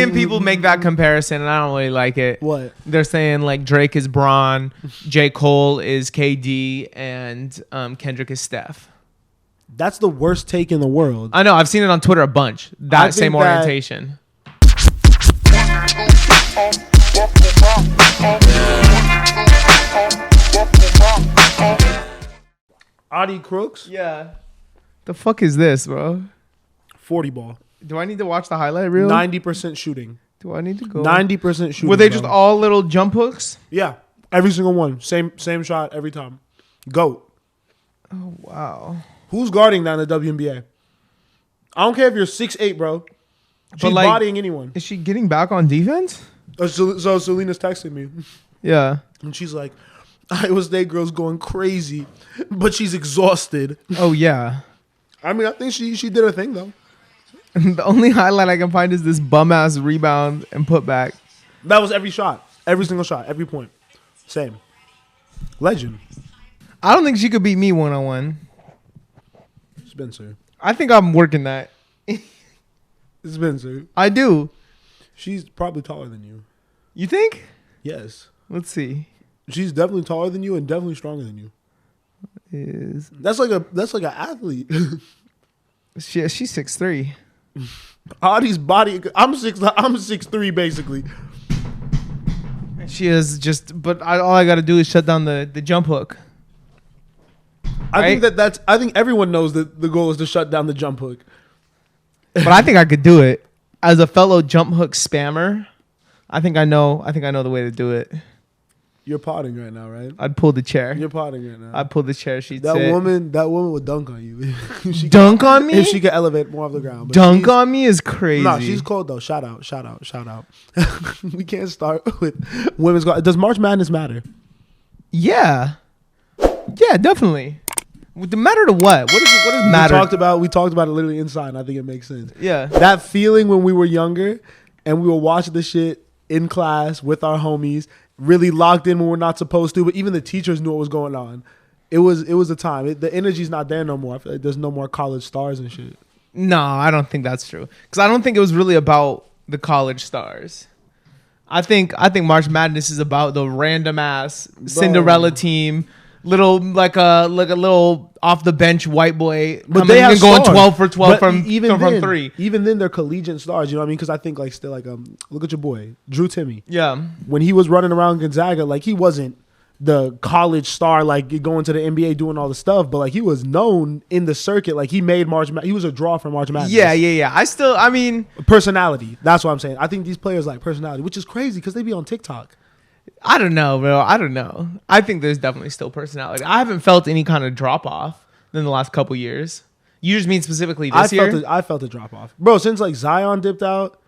And people make that comparison, and I don't really like it. What? They're saying like Drake is Braun, J. Cole is KD, and Kendrick is Steph. That's the worst take in the world. I know. I've seen it on Twitter a bunch. That same orientation. Adi Crooks? Yeah. The fuck is this, bro? 40 ball. Do I need to watch the highlight reel? 90% shooting. Do I need to go? 90% shooting. Were they just all little jump hooks? Yeah. Every single one. Same shot every time. GOAT. Oh, wow. Who's guarding that in the WNBA? I don't care if you're 6'8", bro. She's bodying anyone. Is she getting back on defense? So Selena's texting me. Yeah. And she's like, Iowa State girl's going crazy, but she's exhausted. Oh, yeah. I mean, I think she did her thing, though. The only highlight I can find is this bum-ass rebound and put back. That was every shot. Every single shot. Every point. Same. Legend. I don't think she could beat me one-on-one. Spencer. I think I'm working that. Spencer. I do. She's probably taller than you. You think? Yes. Let's see. She's definitely taller than you and definitely stronger than you. That's like an athlete. She's 6'3". Adi's body. I'm 6'3", basically. She is just, but all I got to do is shut down the jump hook. I think everyone knows that the goal is to shut down the jump hook. But I think I could do it as a fellow jump hook spammer. I think I know the way to do it. You're potting right now, right? I'd pull the chair. You're potting right now. I'd pull the chair. She'd that sit. woman would dunk on you. Dunk on me? If she could elevate more off the ground. But dunk on me is crazy. Nah, she's cold though. Shout out. We can't start with women's golf. Does March Madness matter? Yeah. Yeah, definitely. The matter to what? What does matter? We talked about it literally inside, and I think it makes sense. Yeah. That feeling when we were younger and we were watching the shit in class with our homies, really locked in when we're not supposed to, but even the teachers knew what was going on. It was a time. The energy's not there no more. I feel like there's no more college stars and shit. No, I don't think that's true. Because I don't think it was really about the college stars. I think March Madness is about the random ass Cinderella team, little like a little off the bench white boy, but they have going stars. 12 for 12 from three. Even then, they're collegiate stars. You know what I mean? Because I think look at your boy Drew Timme. Yeah, when he was running around Gonzaga, like he wasn't the college star, like going to the NBA doing all the stuff, but like he was known in the circuit. Like he made he was a draw for March Madness. Yeah. I mean, personality. That's what I'm saying. I think these players like personality, which is crazy because they be on TikTok. I don't know, bro. I don't know. I think there's definitely still personality. I haven't felt any kind of drop off in the last couple years. You just mean specifically this year? I felt a drop off, bro. Since like Zion dipped out.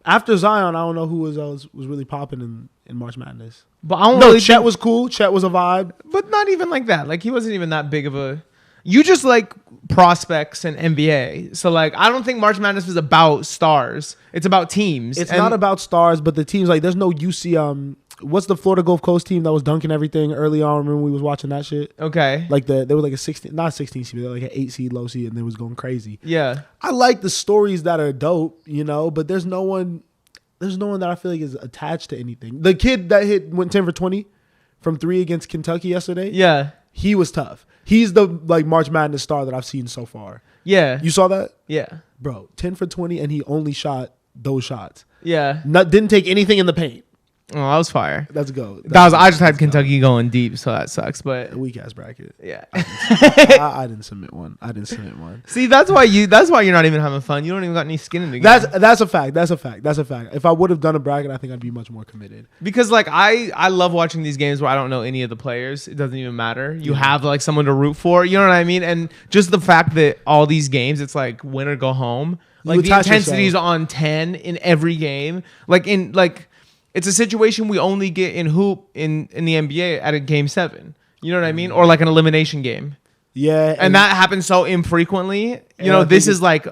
After Zion, I don't know who was really popping in March Madness. But I don't really Chet was cool. Chet was a vibe, but not even like that. Like he wasn't even that big of a. You just like prospects and NBA. So like I don't think March Madness is about stars. It's about teams. It's not about stars, but the teams like there's no UC. What's the Florida Gulf Coast team that was dunking everything early on? Remember we was watching that shit? Okay. Like they were like a 16, not 16 seed, they were like an 8 seed, low seed, and they was going crazy. Yeah. I like the stories that are dope, but there's no one that I feel like is attached to anything. The kid that went 10 for 20 from 3 against Kentucky yesterday. Yeah. He was tough. He's the like March Madness star that I've seen so far. Yeah. You saw that? Yeah. Bro, 10 for 20 and he only shot those shots. Yeah. Didn't take anything in the paint. Oh, that was fire. Let's go. I just had Kentucky going deep, so that sucks. But weak ass bracket. Yeah. I didn't submit one. See, that's why you're not even having fun. You don't even got any skin in the game. That's a fact. If I would have done a bracket, I think I'd be much more committed. Because like I love watching these games where I don't know any of the players. It doesn't even matter. You have like someone to root for. You know what I mean? And just the fact that all these games, it's like win or go home. Like the intensity is on 10 in every game. It's a situation we only get in hoop in the NBA at a game 7. You know what I mean? Or like an elimination game. Yeah. And that happens so infrequently. This is like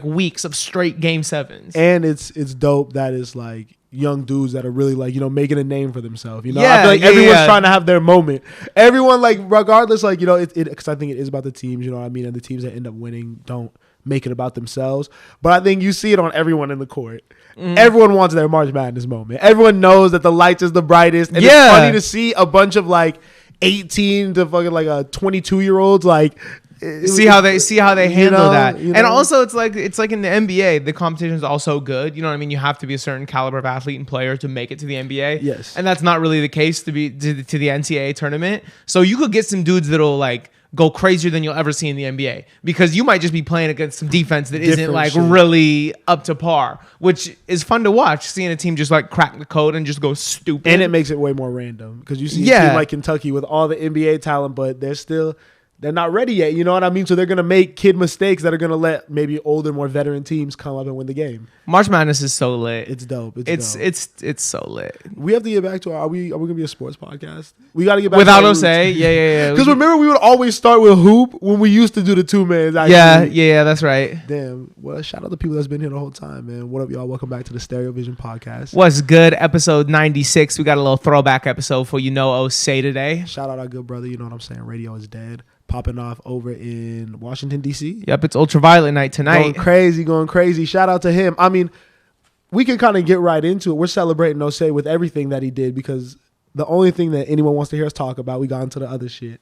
weeks of straight game 7s. And it's dope that it's like young dudes that are really like, making a name for themselves. Yeah, I feel like everyone's trying to have their moment. Everyone like regardless, like, because I think it is about the teams, you know what I mean? And the teams that end up winning don't make it about themselves. But I think you see it on everyone in the court. Everyone wants their March Madness moment. Everyone knows that the lights is the brightest. And it's funny to see a bunch of like 18 to fucking like a 22-year-olds like see how they handle that. You know? And also it's like in the NBA, the competition is also good. You know what I mean? You have to be a certain caliber of athlete and player to make it to the NBA. Yes. And that's not really the case to be to the NCAA tournament. So you could get some dudes that'll like go crazier than you'll ever see in the NBA because you might just be playing against some defense that isn't like really up to par, which is fun to watch, seeing a team just like crack the code and just go stupid. And it makes it way more random because you see a team like Kentucky with all the NBA talent, but they're not ready yet. You know what I mean? So they're going to make kid mistakes that are going to let maybe older, more veteran teams come up and win the game. March Madness is so lit. It's dope. It's so lit. We have to get back to are we going to be a sports podcast? We got to get back without to Osei. Yeah. Because remember we would always start with hoop when we used to do the 2-mans. Yeah, that's right. Damn. Well, shout out to people that's been here the whole time, man. What up, y'all? Welcome back to the Stereo Vision podcast. What's good? Episode 96. We got a little throwback episode for Osei today. Shout out our good brother. You know what I'm saying? Radio is dead. Popping off over in Washington, D.C. Yep, it's Ultraviolet night tonight. Going crazy. Shout out to him. I mean, we can kind of get right into it. We're celebrating Osei with everything that he did because the only thing that anyone wants to hear us talk about, we got into the other shit.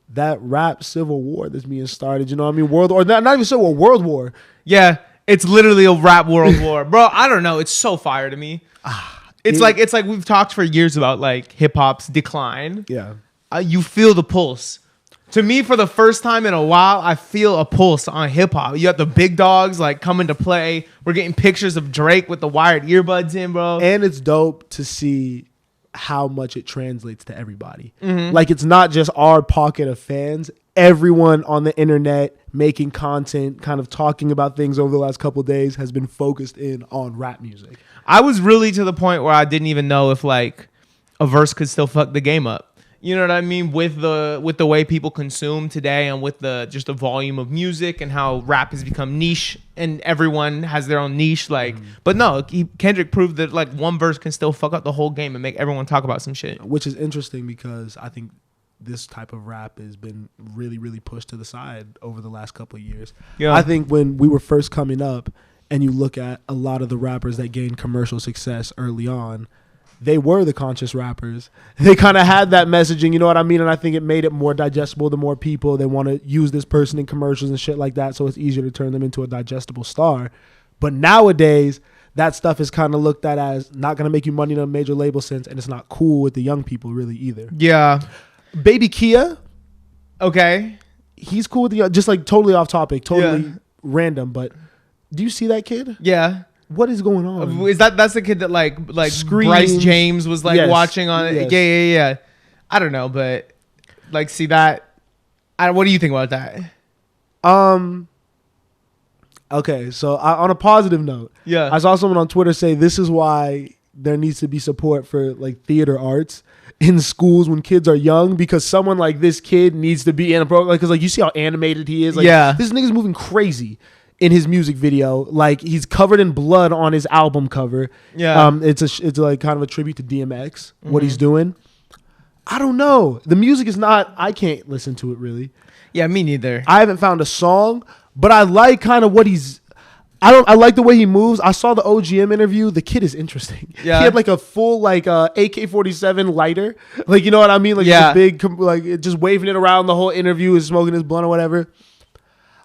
That rap civil war that's being started, you know what I mean? World War. Yeah, it's literally a rap world war. Bro, I don't know. It's so fire to me. It's like we've talked for years about like hip hop's decline. Yeah. You feel the pulse. To me, for the first time in a while, I feel a pulse on hip hop. You got the big dogs like coming to play. We're getting pictures of Drake with the wired earbuds in, bro. And it's dope to see how much it translates to everybody. Like it's not just our pocket of fans. Everyone on the internet making content, kind of talking about things over the last couple of days has been focused in on rap music. I was really to the point where I didn't even know if like a verse could still fuck the game up. You know what I mean? With the way people consume today and with the volume of music and how rap has become niche and everyone has their own niche. Like, but no, Kendrick proved that like one verse can still fuck up the whole game and make everyone talk about some shit. Which is interesting because I think this type of rap has been really, really pushed to the side over the last couple of years. Yeah. I think when we were first coming up and you look at a lot of the rappers that gained commercial success early on, they were the conscious rappers. They kind of had that messaging, you know what I mean? And I think it made it more digestible to more people. They want to use this person in commercials and shit like that, so it's easier to turn them into a digestible star. But nowadays, that stuff is kind of looked at as not going to make you money in a major label sense, and it's not cool with the young people really either. Yeah. Baby Kia. Okay. He's cool with the young, just like totally off topic, totally random, but do you see that kid? Yeah. What is going on? Is that's the kid that like Screams. Bryce James was like watching on it? Yes. Yeah. I don't know, but like see that. What do you think about that? Okay, so on a positive note, I saw someone on Twitter say this is why there needs to be support for like theater arts in schools when kids are young, because someone like this kid needs to be in a program, because like you see how animated he is. Like, this nigga's moving crazy in his music video. Like he's covered in blood on his album cover. It's like kind of a tribute to DMX, what he's doing. I don't know. The music is not, I can't listen to it really. Yeah, me neither. I haven't found a song, but I like kind of what I like the way he moves. I saw the OGM interview. The kid is interesting. Yeah. He had like a full like AK-47 lighter. Like, you know what I mean? Like a big, like just waving it around the whole interview, is smoking his blunt or whatever.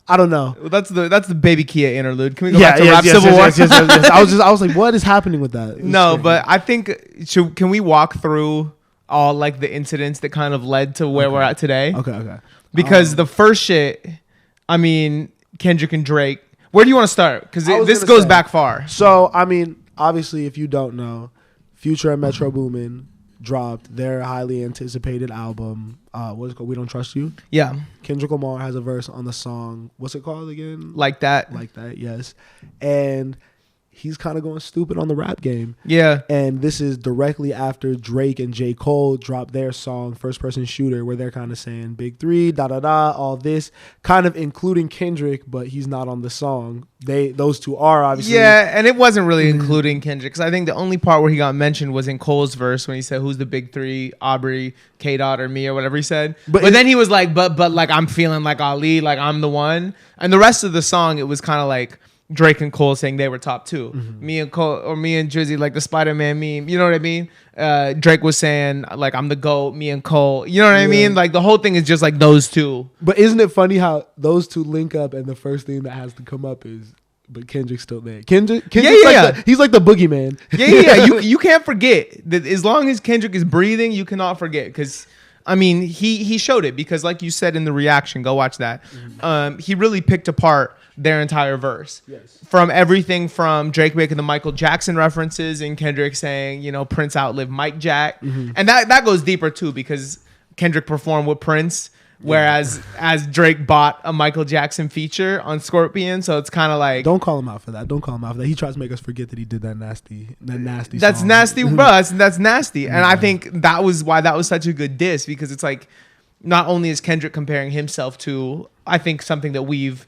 I don't know. Well, that's the Baby Kia interlude. Can we go back to Rap Civil War? Yes. I was like, what is happening with that? No, strange. But I think can we walk through all like the incidents that kind of led to where we're at today? Okay. Because the first shit, I mean, Kendrick and Drake. Where do you want to start? Because this goes back far. So I mean, obviously, if you don't know, Future and Metro Boomin dropped their highly anticipated album. What is it called? We Don't Trust You. Yeah. Kendrick Lamar has a verse on the song. What's it called again? Like That. Like That. Yes. And he's kind of going stupid on the rap game. Yeah. And this is directly after Drake and J. Cole dropped their song, First Person Shooter, where they're kind of saying Big Three, da-da-da, all this, kind of including Kendrick, but he's not on the song. Those two are obviously. Yeah, and it wasn't really including Kendrick, because I think the only part where he got mentioned was in Cole's verse when he said, who's the Big Three, Aubrey, K-Dot, or me, or whatever he said. But then he was like, but like, I'm feeling like Ali, like I'm the one. And the rest of the song, it was kind of like Drake and Cole saying they were top two. Me and Cole, or me and Drizzy, like the Spider-Man meme. You know what I mean? Drake was saying like I'm the GOAT. Me and Cole. You know what I mean? Like the whole thing is just like those two. But isn't it funny how those two link up, and the first thing that has to come up is, but Kendrick's still there. Kendrick's he's like the boogeyman. Yeah. You can't forget that as long as Kendrick is breathing, you cannot forget, because. I mean, he showed it, because like you said in the reaction, go watch that. He really picked apart their entire verse. Yes. From everything from Drake making the Michael Jackson references and Kendrick saying, you know, Prince outlived Mike Jack. And that goes deeper too, because Kendrick performed with Prince, whereas as Drake bought a Michael Jackson feature on Scorpion. So it's kind of like, don't call him out for that. He tries to make us forget that he did that nasty that's song. Nasty, bro. That's nasty. And I think that was why that was such a good diss, because it's like, not only is Kendrick comparing himself to, I think, something that we've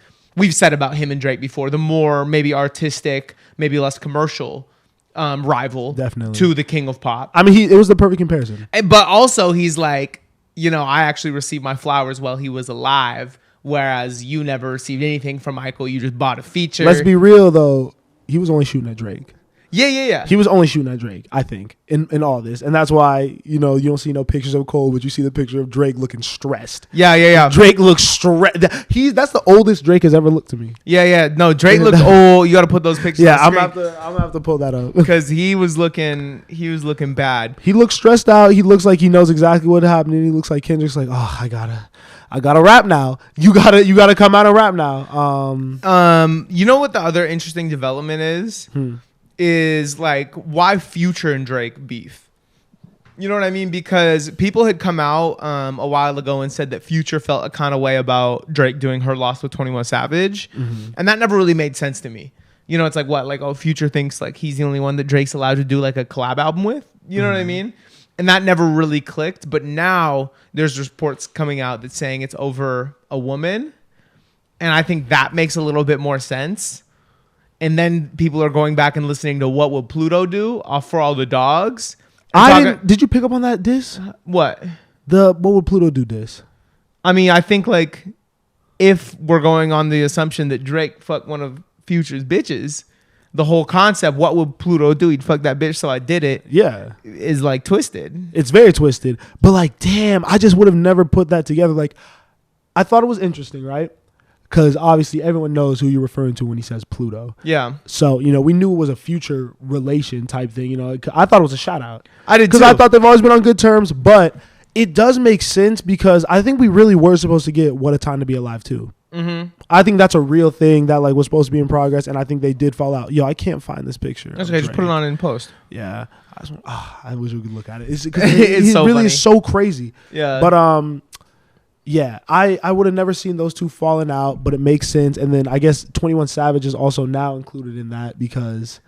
said about him and Drake before, the more maybe artistic, maybe less commercial rival, definitely, to the king of pop. I mean, it was the perfect comparison. But also he's like, you know, I actually received my flowers while he was alive, whereas you never received anything from Michael. You just bought a feature. Let's be real, though. He was only shooting at Drake. Yeah. He was only shooting at Drake, I think, in all this. And that's why, you know, you don't see no pictures of Cole, but you see the picture of Drake looking stressed. Yeah. Drake looks stressed. That's the oldest Drake has ever looked to me. Yeah. No, Drake looks old. You got to put those pictures on I'm gonna have to pull that up. Because he was looking bad. He looks stressed out. He looks like he knows exactly what happened. And he looks like Kendrick's like, oh, I gotta rap now. You gotta come out and rap now. You know what the other interesting development is? Is like, why Future and Drake beef? You know what I mean? Because people had come out a while ago and said that Future felt a kind of way about Drake doing Her Loss with 21 Savage. And that never really made sense to me. You know, it's like, what? Like, oh, Future thinks like he's the only one that Drake's allowed to do like a collab album with? You know what I mean? And that never really clicked. But now there's reports coming out that's saying it's over a woman. And I think that makes a little bit more sense. And then people are going back and listening to What Would Pluto Do for All the Dogs. Did you pick up on that diss? What? What Would Pluto Do diss? I mean, I think like if we're going on the assumption that Drake fucked one of Future's bitches, the whole concept, what would Pluto do? He'd fuck that bitch, so I did it. Yeah. Is like twisted. It's very twisted. But like, damn, I just would have never put that together. Like, I thought it was interesting, right? Because obviously everyone knows who you're referring to when he says Pluto. Yeah. So, you know, we knew it was a future relation type thing. You know, I thought it was a shout out. I did too. Because I thought they've always been on good terms. But it does make sense because I think we really were supposed to get What a Time to Be Alive too. Mm-hmm. I think that's a real thing that like was supposed to be in progress. And I think they did fall out. Yo, I can't find this picture. That's okay. Just put it on in post. Yeah. I wish we could look at it. It's so really is so crazy. Yeah. But, yeah, I would have never seen those two falling out, but it makes sense. And then I guess 21 Savage is also now included in that because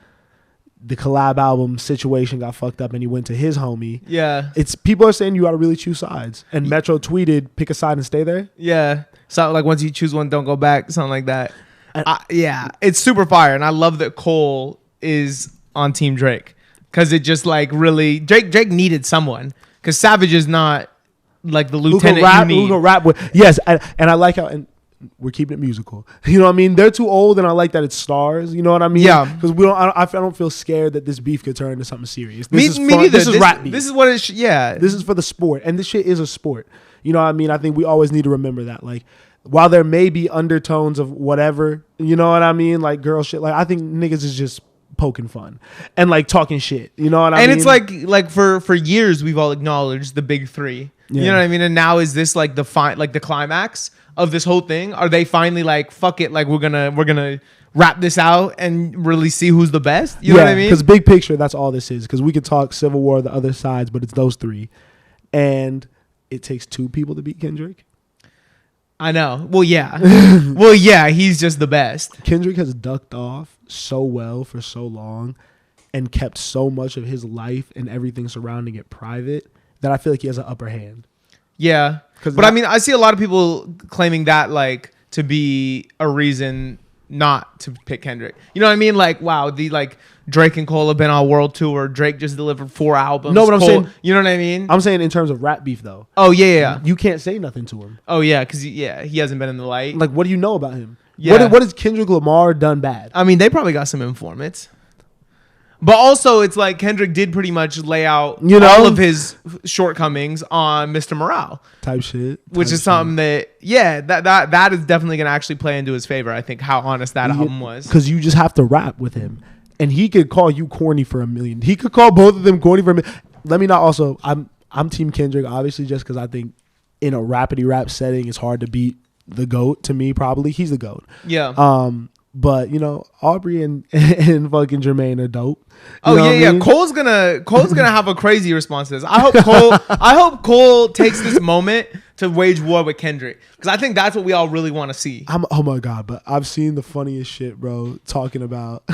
the collab album situation got fucked up and he went to his homie. Yeah. People are saying you got to really choose sides. And Metro tweeted, pick a side and stay there. Yeah. So like once you choose one, don't go back, something like that. Yeah, it's super fire. And I love that Cole is on Team Drake because it just like really, Drake needed someone because Savage is not like the lieutenant who can rap with. Yes, and I like how, and we're keeping it musical. You know what I mean? They're too old, and I like that it's stars. You know what I mean? Yeah. Because I don't feel scared that this beef could turn into something serious. This is rap beef. This is what it should. Yeah. This is for the sport, and this shit is a sport. You know what I mean? I think we always need to remember that. Like, while there may be undertones of whatever, you know what I mean? Like girl shit. Like I think niggas is just poking fun and like talking shit. You know what I mean? And it's like for years we've all acknowledged the big three. Yeah. You know what I mean? And now is this like the climax of this whole thing? Are they finally like, fuck it, like we're gonna wrap this out and really see who's the best? You know what I mean? Because big picture, that's all this is. Because we could talk Civil War, the other sides, but it's those three. And it takes two people to beat Kendrick. I know. Well, yeah. He's just the best. Kendrick has ducked off so well for so long and kept so much of his life and everything surrounding it private that I feel like he has an upper hand. Yeah. But I mean, I see a lot of people claiming that like to be a reason not to pick Kendrick. You know what I mean? Like, wow, Drake and Cole have been on a world tour. Drake just delivered 4 albums. No, but I'm saying, you know what I mean? I'm saying in terms of rap beef though. Oh yeah. You can't say nothing to him. Oh yeah, because he hasn't been in the light. Like, what do you know about him? Yeah. What has Kendrick Lamar done bad? I mean, they probably got some informants. But also, it's like Kendrick did pretty much lay out all of his shortcomings on Mr. Morale type shit, which is something that that is definitely going to actually play into his favor. I think how honest that album was, because you just have to rap with him, and he could call you corny for $1 million. He could call both of them corny for $1 million. Let me not also. I'm Team Kendrick, obviously, just because I think in a rapidy rap setting, it's hard to beat the GOAT. To me, probably he's the GOAT. Yeah. But Aubrey and fucking Jermaine are dope. Oh yeah. Cole's gonna have a crazy response to this. I hope Cole takes this moment to wage war with Kendrick, because I think that's what we all really want to see. Oh my god! But I've seen the funniest shit, bro. Talking about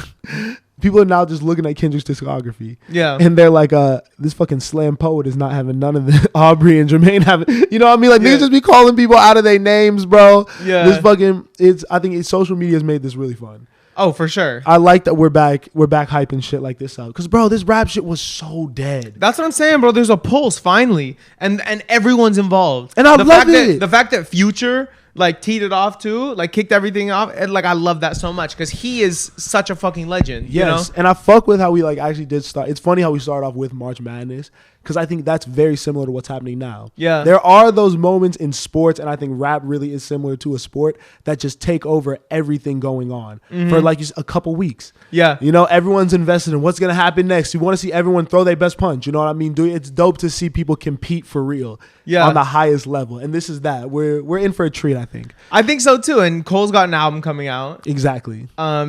people are now just looking at Kendrick's discography. Yeah, and they're like, this fucking slam poet is not having none of the Aubrey and Jermaine having. You know what I mean? Like niggas just be calling people out of their names, bro. Yeah, this fucking I think social media has made this really fun. Oh, for sure. I like that we're back hyping shit like this up. Because, bro, this rap shit was so dead. That's what I'm saying, bro. There's a pulse, finally. And everyone's involved. And I love it. The fact that Future, like, teed it off, too. Like, kicked everything off. And, like, I love that so much. Because he is such a fucking legend. Yes. You know? And I fuck with how we, like, actually did start. It's funny how we started off with March Madness. Because I think that's very similar to what's happening now. Yeah. There are those moments in sports, and I think rap really is similar to a sport, that just take over everything going on for like a couple weeks. Yeah. Everyone's invested in what's going to happen next. You want to see everyone throw their best punch. You know what I mean? It's dope to see people compete for real on the highest level. And this is that. We're in for a treat, I think. I think so, too. And Cole's got an album coming out. Exactly.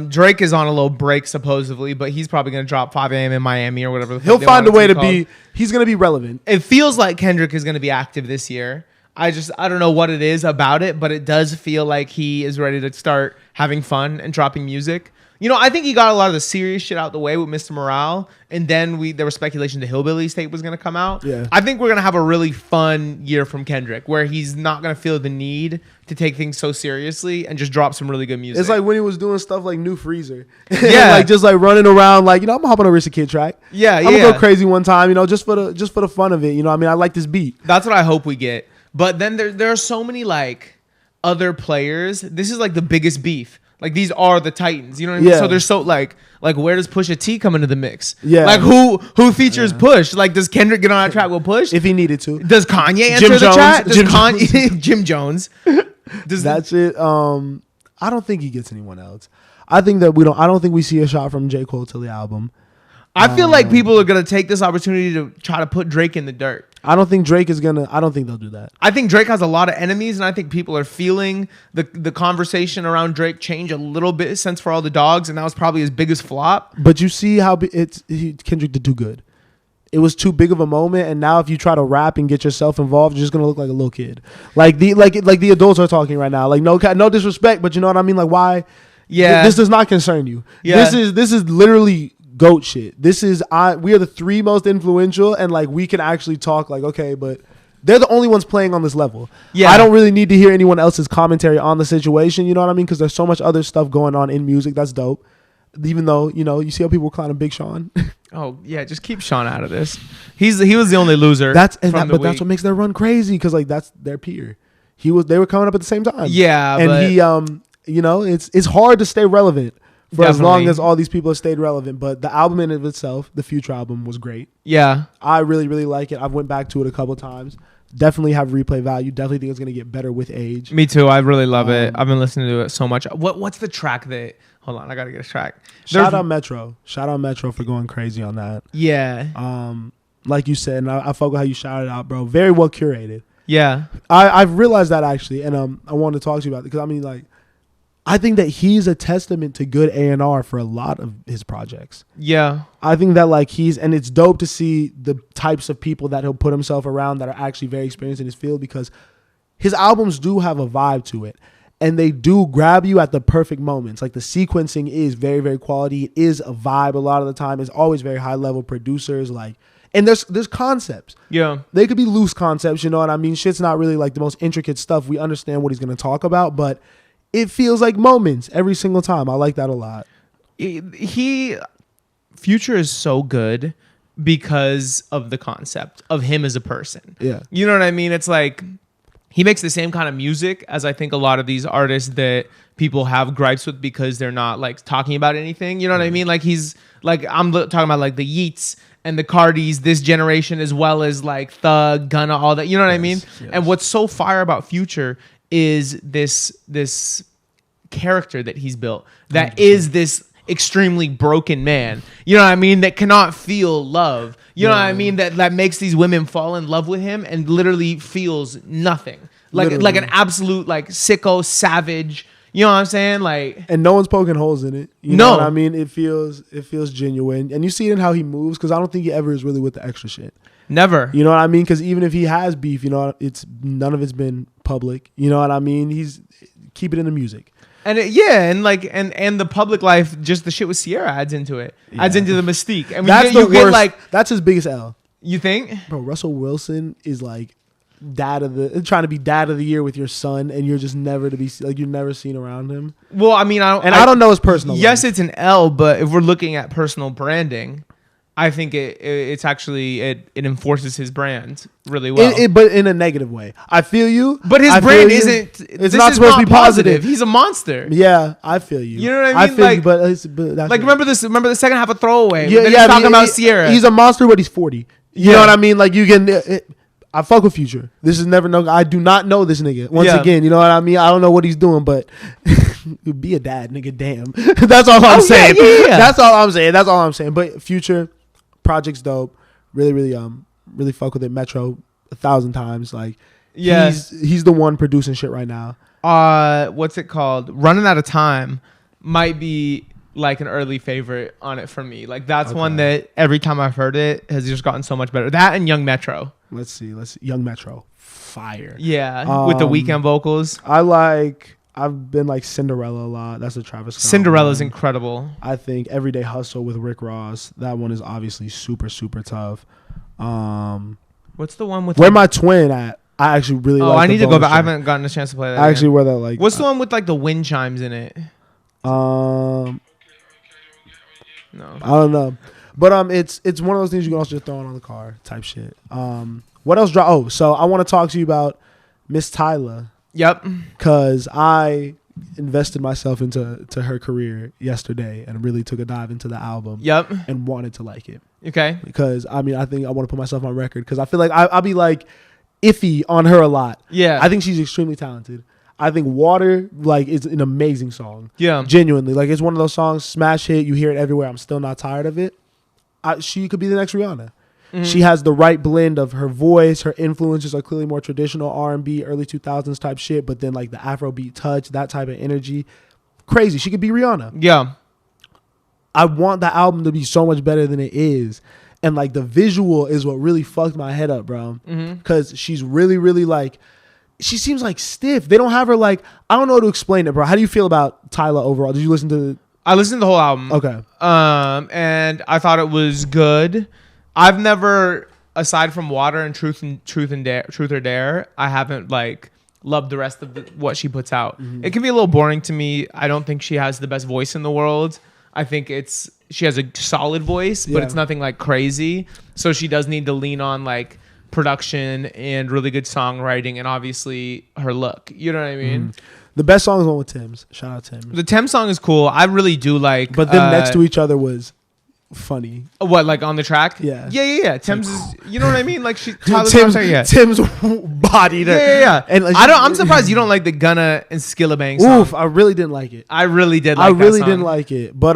Drake is on a little break, supposedly, but he's probably going to drop 5 a.m. in Miami or whatever. He'll find a way to be. He's going to be relevant. It feels like Kendrick is going to be active this year. I don't know what it is about it, but it does feel like he is ready to start having fun and dropping music. I think he got a lot of the serious shit out the way with Mr. Morale, and then there was speculation the Hillbillies tape was going to come out. Yeah. I think we're going to have a really fun year from Kendrick, where he's not going to feel the need to take things so seriously and just drop some really good music. It's like when he was doing stuff like New Freezer. Yeah. Like just like running around like, I'm gonna hop on a Rissa Kid track. Yeah, I'm gonna go crazy one time, just for the fun of it. I like this beat. That's what I hope we get. But then there are so many like other players. This is like the biggest beef. Like these are the Titans, you know what I mean? Yeah. So there's so like where does Pusha T come into the mix? Yeah. Like who features Push? Like does Kendrick get on that track with Push? If he needed to. Does Kanye enter the chat? Does Kanye Jim Jones? That's it. I don't think he gets anyone else. I think that I don't think we see a shot from J. Cole till the album. I feel like people are gonna take this opportunity to try to put Drake in the dirt. I don't think Drake is gonna. I don't think they'll do that. I think Drake has a lot of enemies, and I think people are feeling the conversation around Drake change a little bit since For All the Dogs, and that was probably his biggest flop. But you see how Kendrick did too good. It was too big of a moment, and now if you try to rap and get yourself involved, you're just gonna look like a little kid. Like the adults are talking right now. Like no disrespect, but you know what I mean. Like why? Yeah, this does not concern you. Yeah. This is literally GOAT shit. We are the 3 most influential, and like we can actually talk like, okay, but they're the only ones playing on this level. Yeah, I don't really need to hear anyone else's commentary on the situation. You know what I mean? Because there's so much other stuff going on in music that's dope. Even though you see how people were clowning Big Sean. Oh yeah, just keep Sean out of this. He was the only loser. That's what makes their run crazy, because like that's their peer. They were coming up at the same time. Yeah, and it's hard to stay relevant for Definitely. as long as all these people have stayed relevant. But the album in of itself, the Future album, was great. Yeah, I really, really like it. I've went back to it a couple times. Definitely have replay value. Definitely think it's gonna get better with age. Me too. I really love it. I've been listening to it so much. What's the track that? Hold on, I gotta get a track. Shout out Metro for going crazy on that. Yeah. Like you said, and I fuck with how you shouted out, bro. Very well curated. Yeah. I've realized that actually, and I wanted to talk to you about it because I mean, like, I think that he's a testament to good A&R for a lot of his projects. Yeah. I think that like and it's dope to see the types of people that he'll put himself around that are actually very experienced in his field, because his albums do have a vibe to it. And they do grab you at the perfect moments. Like the sequencing is very, very quality. It is a vibe a lot of the time. It's always very high level producers. Like, and there's concepts. Yeah. They could be loose concepts, you know what I mean? Shit's not really like the most intricate stuff. We understand what he's going to talk about, but it feels like moments every single time. I like that a lot. Future is so good because of the concept of him as a person. Yeah. You know what I mean? It's like he makes the same kind of music as I think a lot of these artists that people have gripes with because they're not like talking about anything. You know what I mean? Like he's like, I'm talking about like the Yeats and the Cardis, this generation, as well as like Thug, Gunna, all that. You know what I mean? Yes. And what's so fire about Future is this character that he's built that 100%. Is this extremely broken man, you know what I mean, that cannot feel love, you know what I mean, that makes these women fall in love with him and literally feels nothing, like an absolute like sicko savage, you know what I'm saying, like, and no one's poking holes in it, you know what I mean. It feels genuine, and you see it in how he moves, because I don't think he ever is really with the extra shit. Never. You know what I mean? Because even if he has beef, you know, it's none of it's been public, you know what I mean. He's keep it in the music. And and the public life, just the shit with Sierra adds into it. Yeah. Adds into the mystique. And that's the worst. Like, that's his biggest L. You think? Bro, Russell Wilson is like trying to be dad of the year with your son, and you're just never to be like, you're never seen around him. Well, I mean, I don't know his personal yes, life. It's an L, but if we're looking at personal branding, I think it's actually it enforces his brand really well, but in a negative way. I feel you, but his brand isn't. It's not supposed to be positive. He's a monster. Yeah, I feel you. You know what I mean? I feel you, but that's like remember the second half of Throwaway. Yeah, he's talking about Sierra. He's a monster, but he's 40. You know what I mean? Like you can. I fuck with Future. This is never no. I do not know this nigga. Once again, you know what I mean? I don't know what he's doing, but be a dad, nigga. Damn. That's all I'm saying. Yeah. That's all I'm saying. But Future. Project's dope. Really fuck with it. Metro 1,000 times. Like, he's the one producing shit right now. What's it called? Running Out of Time might be like an early favorite on it for me. Like that's one that every time I've heard it has just gotten so much better. That and Young Metro. Let's see. Young Metro, fire. Yeah, with the Weeknd vocals. I've been like Cinderella a lot. That's a Travis Scott. Cinderella's incredible. I think Everyday Hustle with Rick Ross. That one is obviously super, super tough. What's the one with Where My Twin at? I actually really like. Oh, I need to go back. I haven't gotten a chance to play that. I actually wear that like. What's the one with like the wind chimes in it? No. I don't know. But it's one of those things you can also just throw on the car type shit. What else dropped? Oh, so I want to talk to you about Miss Tyla. Yep. Because I invested myself into her career yesterday and really took a dive into the album. Yep. And wanted to like it. Okay. Because I mean, I think I want to put myself on record because I feel like I'll be like iffy on her a lot. Yeah. I think she's extremely talented. I think Water like is an amazing song. Yeah. Genuinely, like it's one of those songs, smash hit. You hear it everywhere. I'm still not tired of it. She could be the next Rihanna. Mm-hmm. She has the right blend of her voice. Her influences are clearly more traditional R&B, early 2000s type shit, but then like the Afrobeat touch, that type of energy. Crazy. She could be Rihanna. Yeah. I want the album to be so much better than it is. And like the visual is what really fucked my head up, bro. Because she's really, really like, she seems like stiff. They don't have her like, I don't know how to explain it, bro. How do you feel about Tyla overall? Did you listen to I listened to the whole album. Okay. And I thought it was good. I've never, aside from Water and Truth or Dare, I haven't like loved the rest of what she puts out. Mm-hmm. It can be a little boring to me. I don't think she has the best voice in the world. I think she has a solid voice, but it's nothing like crazy. So she does need to lean on like production and really good songwriting and obviously her look. You know what I mean? Mm. The best song is one with Tim's. Shout out Tim's. The Tim song is cool. I really do like. But them next to each other was funny. What, like on the track? Yeah. Yeah. Tim's is, you know what I mean? Like Tim's bodied her. Yeah. And like, I'm surprised you don't like the Gunna and Skillabang song. Oof, I really didn't like it. I really did like that song. Didn't like it. But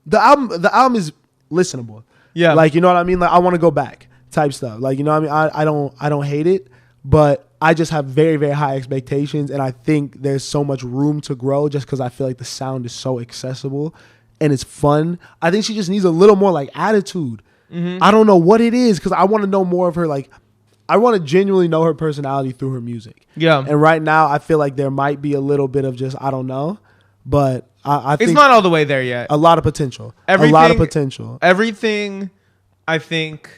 the album is listenable. Yeah. Like, you know what I mean? Like I want to go back type stuff. Like, you know what I mean? I don't hate it, but I just have very, very high expectations, and I think there's so much room to grow just because I feel like the sound is so accessible and it's fun. I think she just needs a little more like attitude. Mm-hmm. I don't know what it is because I want to know more of her like I want to genuinely know her personality through her music. Yeah. And right now, I feel like there might be a little bit of just, I don't know. But I think it's not all the way there yet. A lot of potential. A lot of potential. Everything, I think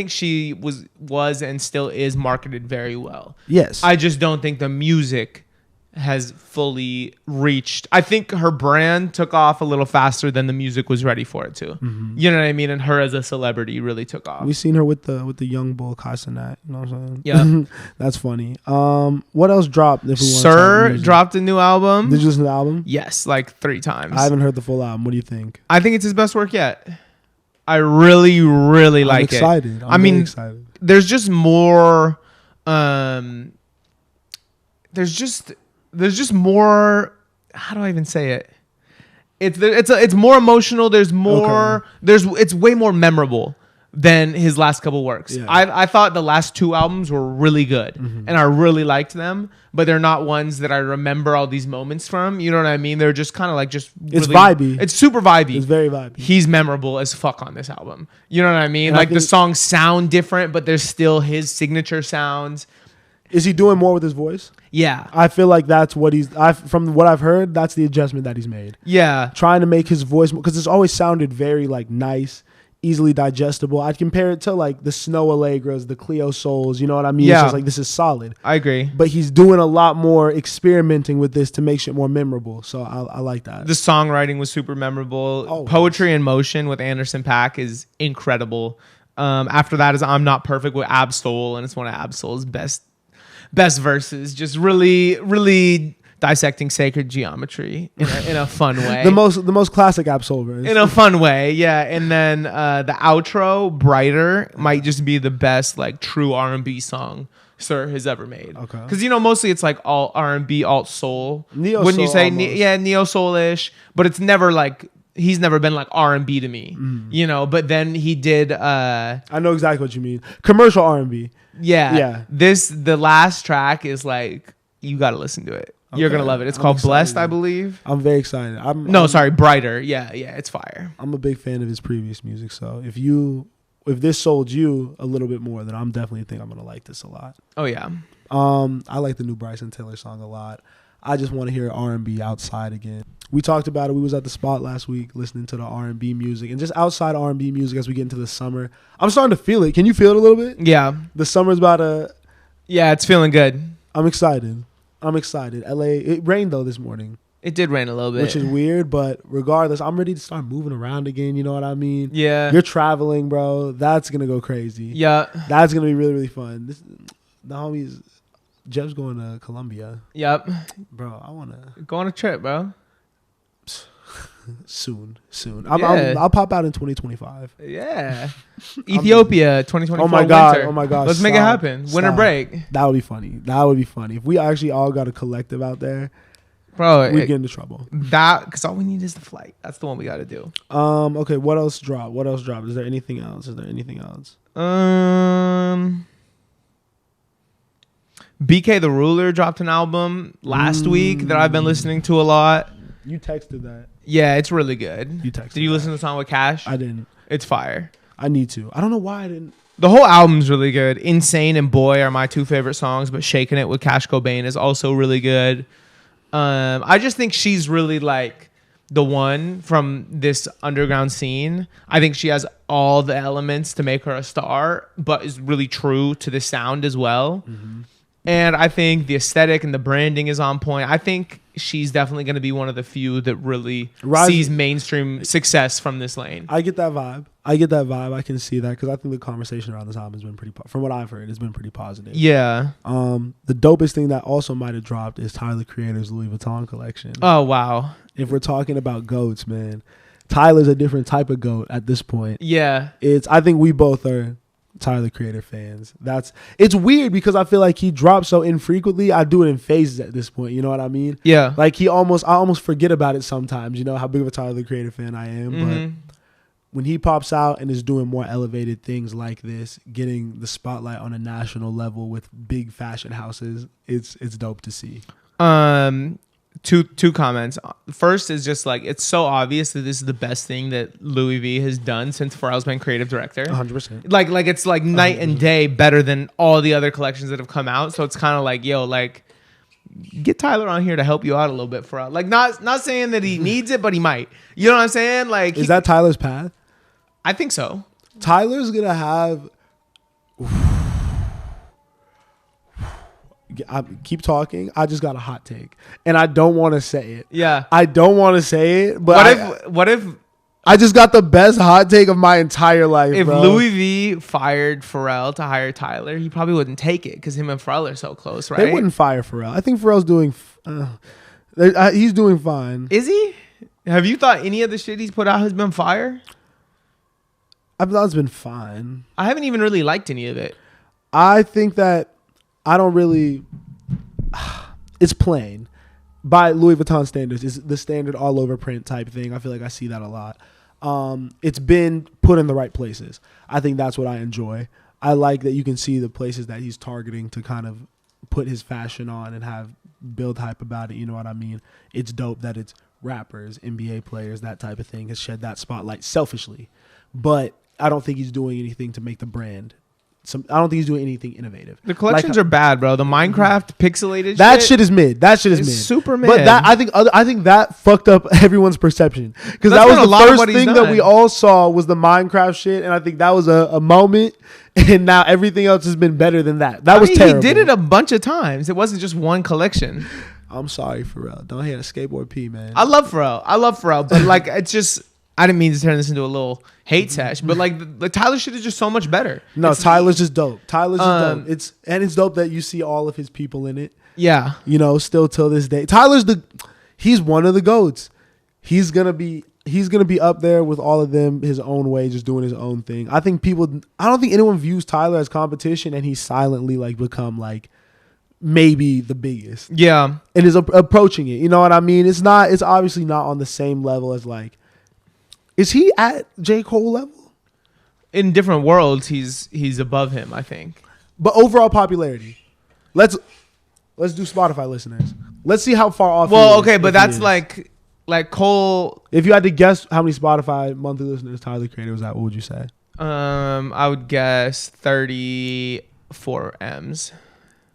she was and still is marketed very well. Yes. I just don't think the music has fully reached. I think her brand took off a little faster than the music was ready for it to. Mm-hmm. You know what I mean? And her as a celebrity really took off. We've seen her with the young bull Kasanat. You know what I'm saying? Yeah. That's funny. What else dropped? If we Sir dropped a new album. Did you listen to the album? Yes, like 3 times. I haven't heard the full album. What do you think? I think it's his best work yet. I really, really like it. I'm excited. There's just more. There's just more. How do I even say it? It's more emotional. There's more. Okay. It's way more memorable than his last couple works. Yeah. I thought the last 2 albums were really good, and I really liked them, but they're not ones that I remember all these moments from. You know what I mean? They're just kind of like just. It's vibey. It's super vibey. It's very vibey. He's memorable as fuck on this album. You know what I mean? And like the songs sound different, but there's still his signature sounds. Is he doing more with his voice? Yeah. I feel like that's what from what I've heard, that's the adjustment that he's made. Yeah. Trying to make his voice, because it's always sounded very like nice, easily digestible. I'd compare it to like the Snow Allegras, the Cleo Souls, you know what I mean? Yeah. It's just like, this is solid. I agree. But he's doing a lot more experimenting with this to make shit more memorable. So I like that. The songwriting was super memorable. Always. Poetry in Motion with Anderson .Paak is incredible. After that is I'm Not Perfect with Ab Soul, and it's one of Ab Soul's best verses. Just really, really dissecting sacred geometry in a fun way. the most classic Absol verse. In a fun way, yeah. And then the outro, Brighter, might just be the best like true R&B song Sir has ever made. Okay. Because mostly it's like all R&B, alt soul. Neo Wouldn't soul you say? almost. Neo soul-ish. But it's never like. He's never been like R&B to me, but then he did. I know exactly what you mean. Commercial R&B. Yeah. The last track is like, you got to listen to it. Okay. You're going to love it. It's called excited. Blessed, I believe. I'm very excited. Brighter. Yeah. It's fire. I'm a big fan of his previous music. So if this sold you a little bit more, then I'm definitely think I'm going to like this a lot. Oh yeah. I like the new Bryson Tiller song a lot. I just want to hear R&B outside again. We talked about it. We was at the spot last week listening to the R&B music and just outside R&B music as we get into the summer. I'm starting to feel it. Can you feel it a little bit? Yeah. The summer's about to... Yeah, it's feeling good. I'm excited. LA, it rained though this morning. It did rain a little bit. Which is weird, but regardless, I'm ready to start moving around again. You know what I mean? Yeah. You're traveling, bro. That's going to go crazy. Yeah. That's going to be really, really fun. The homies... Jeff's going to Colombia. Yep. Bro, I want to... Go on a trip, bro. Soon. I'll pop out in 2025. Yeah. Ethiopia 2024 Oh my God. winter. Oh my gosh. Let's make it happen. Winter break. That would be funny. If we actually all got a collective out there, bro, we'd get into trouble. Because all we need is the flight. That's the one we got to do. Okay, what else dropped? Is there anything else? BK the Ruler dropped an album last week that I've been listening to a lot. You texted that. Yeah, it's really good. You texted. Did you listen to the song with Cash? I didn't. It's fire. I need to. I don't know why I didn't. The whole album's really good. Insane and Boy are my 2 favorite songs, but Shaking It with Cash Cobain is also really good. I just think she's really like the one from this underground scene. I think she has all the elements to make her a star, but is really true to the sound as well. Mm-hmm. And I think the aesthetic and the branding is on point. I think she's definitely going to be one of the few that really sees mainstream success from this lane. I get that vibe. I can see that because I think the conversation around this album has been from what I've heard, it's been pretty positive. Yeah. The dopest thing that also might have dropped is Tyler Creator's Louis Vuitton collection. Oh, wow. If we're talking about goats, man, Tyler's a different type of goat at this point. Yeah. I think we both are Tyler Creator fans. It's weird because I feel like he drops so infrequently. I do it in phases at this point. You know what I mean? Yeah. Like I almost forget about it sometimes. You know how big of a Tyler Creator fan I am. But when he pops out and is doing more elevated things like this, getting the spotlight on a national level with big fashion houses, it's dope to see. Two comments. First is just like, it's so obvious that this is the best thing that Louis V has done since Pharrell's been creative director. 100%. Like it's like night 100%. And day better than all the other collections that have come out. So it's kind of like, yo, like, get Tyler on here to help you out a little bit, Pharrell. Like, not saying that he needs it, but he might. You know what I'm saying? Like, is that Tyler's path? I think so. Tyler's gonna have. Keep talking. I just got a hot take, and I don't want to say it. Yeah, I don't want to say it. But what if I just got the best hot take of my entire life? If bro. Louis V fired Pharrell to hire Tyler, he probably wouldn't take it because him and Pharrell are so close, right? They wouldn't fire Pharrell. I think Pharrell's doing. He's doing fine. Is he? Have you thought any of the shit he's put out has been fire? I thought it's been fine. I haven't even really liked any of it. I think that I don't really. It's plain. By Louis Vuitton standards, it's the standard all over print type thing. I feel like I see that a lot. It's been put in the right places. I think that's what I enjoy. I like that you can see the places that he's targeting to kind of put his fashion on and have build hype about it. You know what I mean? It's dope that it's rappers, NBA players, that type of thing has shed that spotlight selfishly. But I don't think he's doing anything to make the brand. I don't think he's doing anything innovative. The collections are bad, bro. The Minecraft pixelated that shit is mid. That shit is mid. Super mid. But that I think that fucked up everyone's perception because that was the first thing that we all saw was the Minecraft shit, and I think that was a moment. And now everything else has been better than that. That was terrible. He did it a bunch of times. It wasn't just one collection. I'm sorry, Pharrell. Don't hate a skateboard P, man. I love Pharrell, but like it's just. I didn't mean to turn this into a little hate sesh, but like the Tyler shit is just so much better. No, Tyler's just dope. Tyler's just dope. It's dope that you see all of his people in it. Yeah, you know, still till this day, he's one of the GOATs. He's gonna be up there with all of them his own way, just doing his own thing. I don't think anyone views Tyler as competition, and he's silently like become like maybe the biggest. Yeah, and is approaching it. You know what I mean? It's obviously not on the same level as like. Is he at J. Cole level? In different worlds, he's above him, I think. But overall popularity, let's do Spotify listeners. Let's see how far off. Well, okay, but that's like Cole. If you had to guess how many Spotify monthly listeners Tyler Creator was at, what would you say? I would guess 34 M's.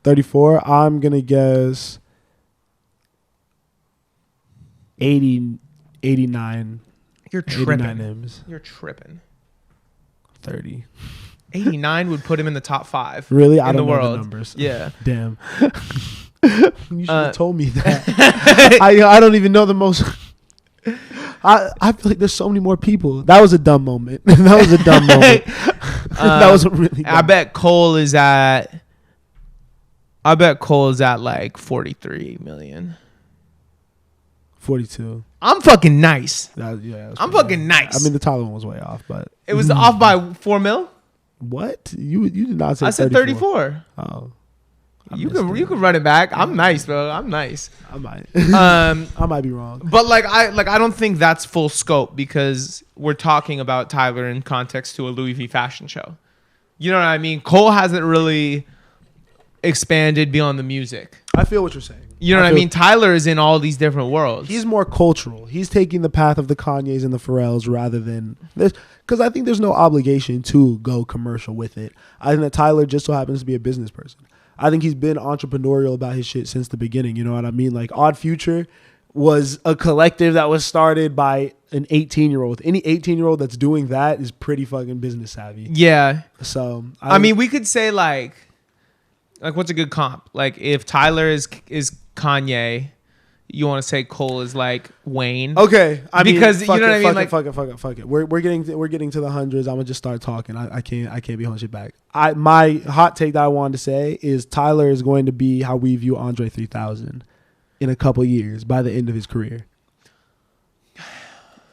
34. I'm gonna guess 89. You're tripping. 89 M's. You're tripping. 30. 89 would put him in the top 5. Really? I don't know world. The numbers. Yeah. Damn. You should have told me that. I don't even know the most. I feel like there's so many more people. That was a dumb moment. That was a dumb moment. That was a really dumb I bet Cole is at like 43 million. 42. I'm fucking nice. I'm fucking nice. I mean, the Tyler one was way off, but it was off by 4 mil. What? You did not say. I said 34. Oh, you can run it back. I'm nice, bro. I'm nice. I might. I might be wrong. But I don't think that's full scope because we're talking about Tyler in context to a Louis V fashion show. You know what I mean? Cole hasn't really expanded beyond the music. I feel what you're saying. You know what I mean? Tyler is in all these different worlds. He's more cultural. He's taking the path of the Kanyes and the Pharrells rather than this. Because I think there's no obligation to go commercial with it. I think that Tyler just so happens to be a business person. I think he's been entrepreneurial about his shit since the beginning. You know what I mean? Like Odd Future was a collective that was started by an 18-year-old. Any 18-year-old that's doing that is pretty fucking business savvy. Yeah. So I mean, we could say like what's a good comp? Like if Tyler is Kanye, you want to say Cole is like Wayne. Okay, because you know what I mean. Like fuck it. We're getting to the hundreds. I'm gonna just start talking. I can't be holding shit back. My hot take that I wanted to say is Tyler is going to be how we view Andre 3000 in a couple years by the end of his career.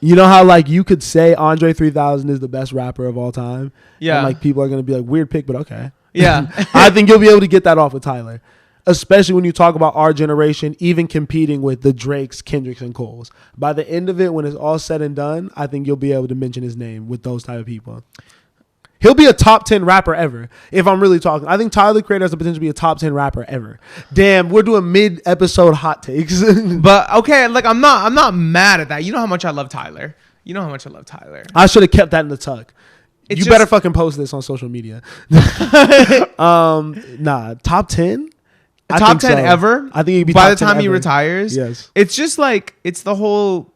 You know how like you could say Andre 3000 is the best rapper of all time. Yeah, and like people are gonna be like weird pick, but okay. Yeah, I think you'll be able to get that off with Tyler. Especially when you talk about our generation, even competing with the Drakes, Kendricks, and Coles. By the end of it, when it's all said and done, I think you'll be able to mention his name with those type of people. He'll be a top 10 rapper ever. If I'm really talking, I think Tyler the Creator has the potential to be a top 10 rapper ever. Damn, we're doing mid-episode hot takes. But okay, like I'm not mad at that. You know how much I love Tyler. I should have kept that in the tuck. You better fucking post this on social media. Nah, top 10? Top 10 ever? I think he'd be by top the time 10 he ever. retires. Yes. It's just like it's the whole.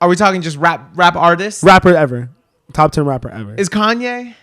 Are we talking just rap artists? Rapper ever. Top 10 rapper ever. Is Kanye?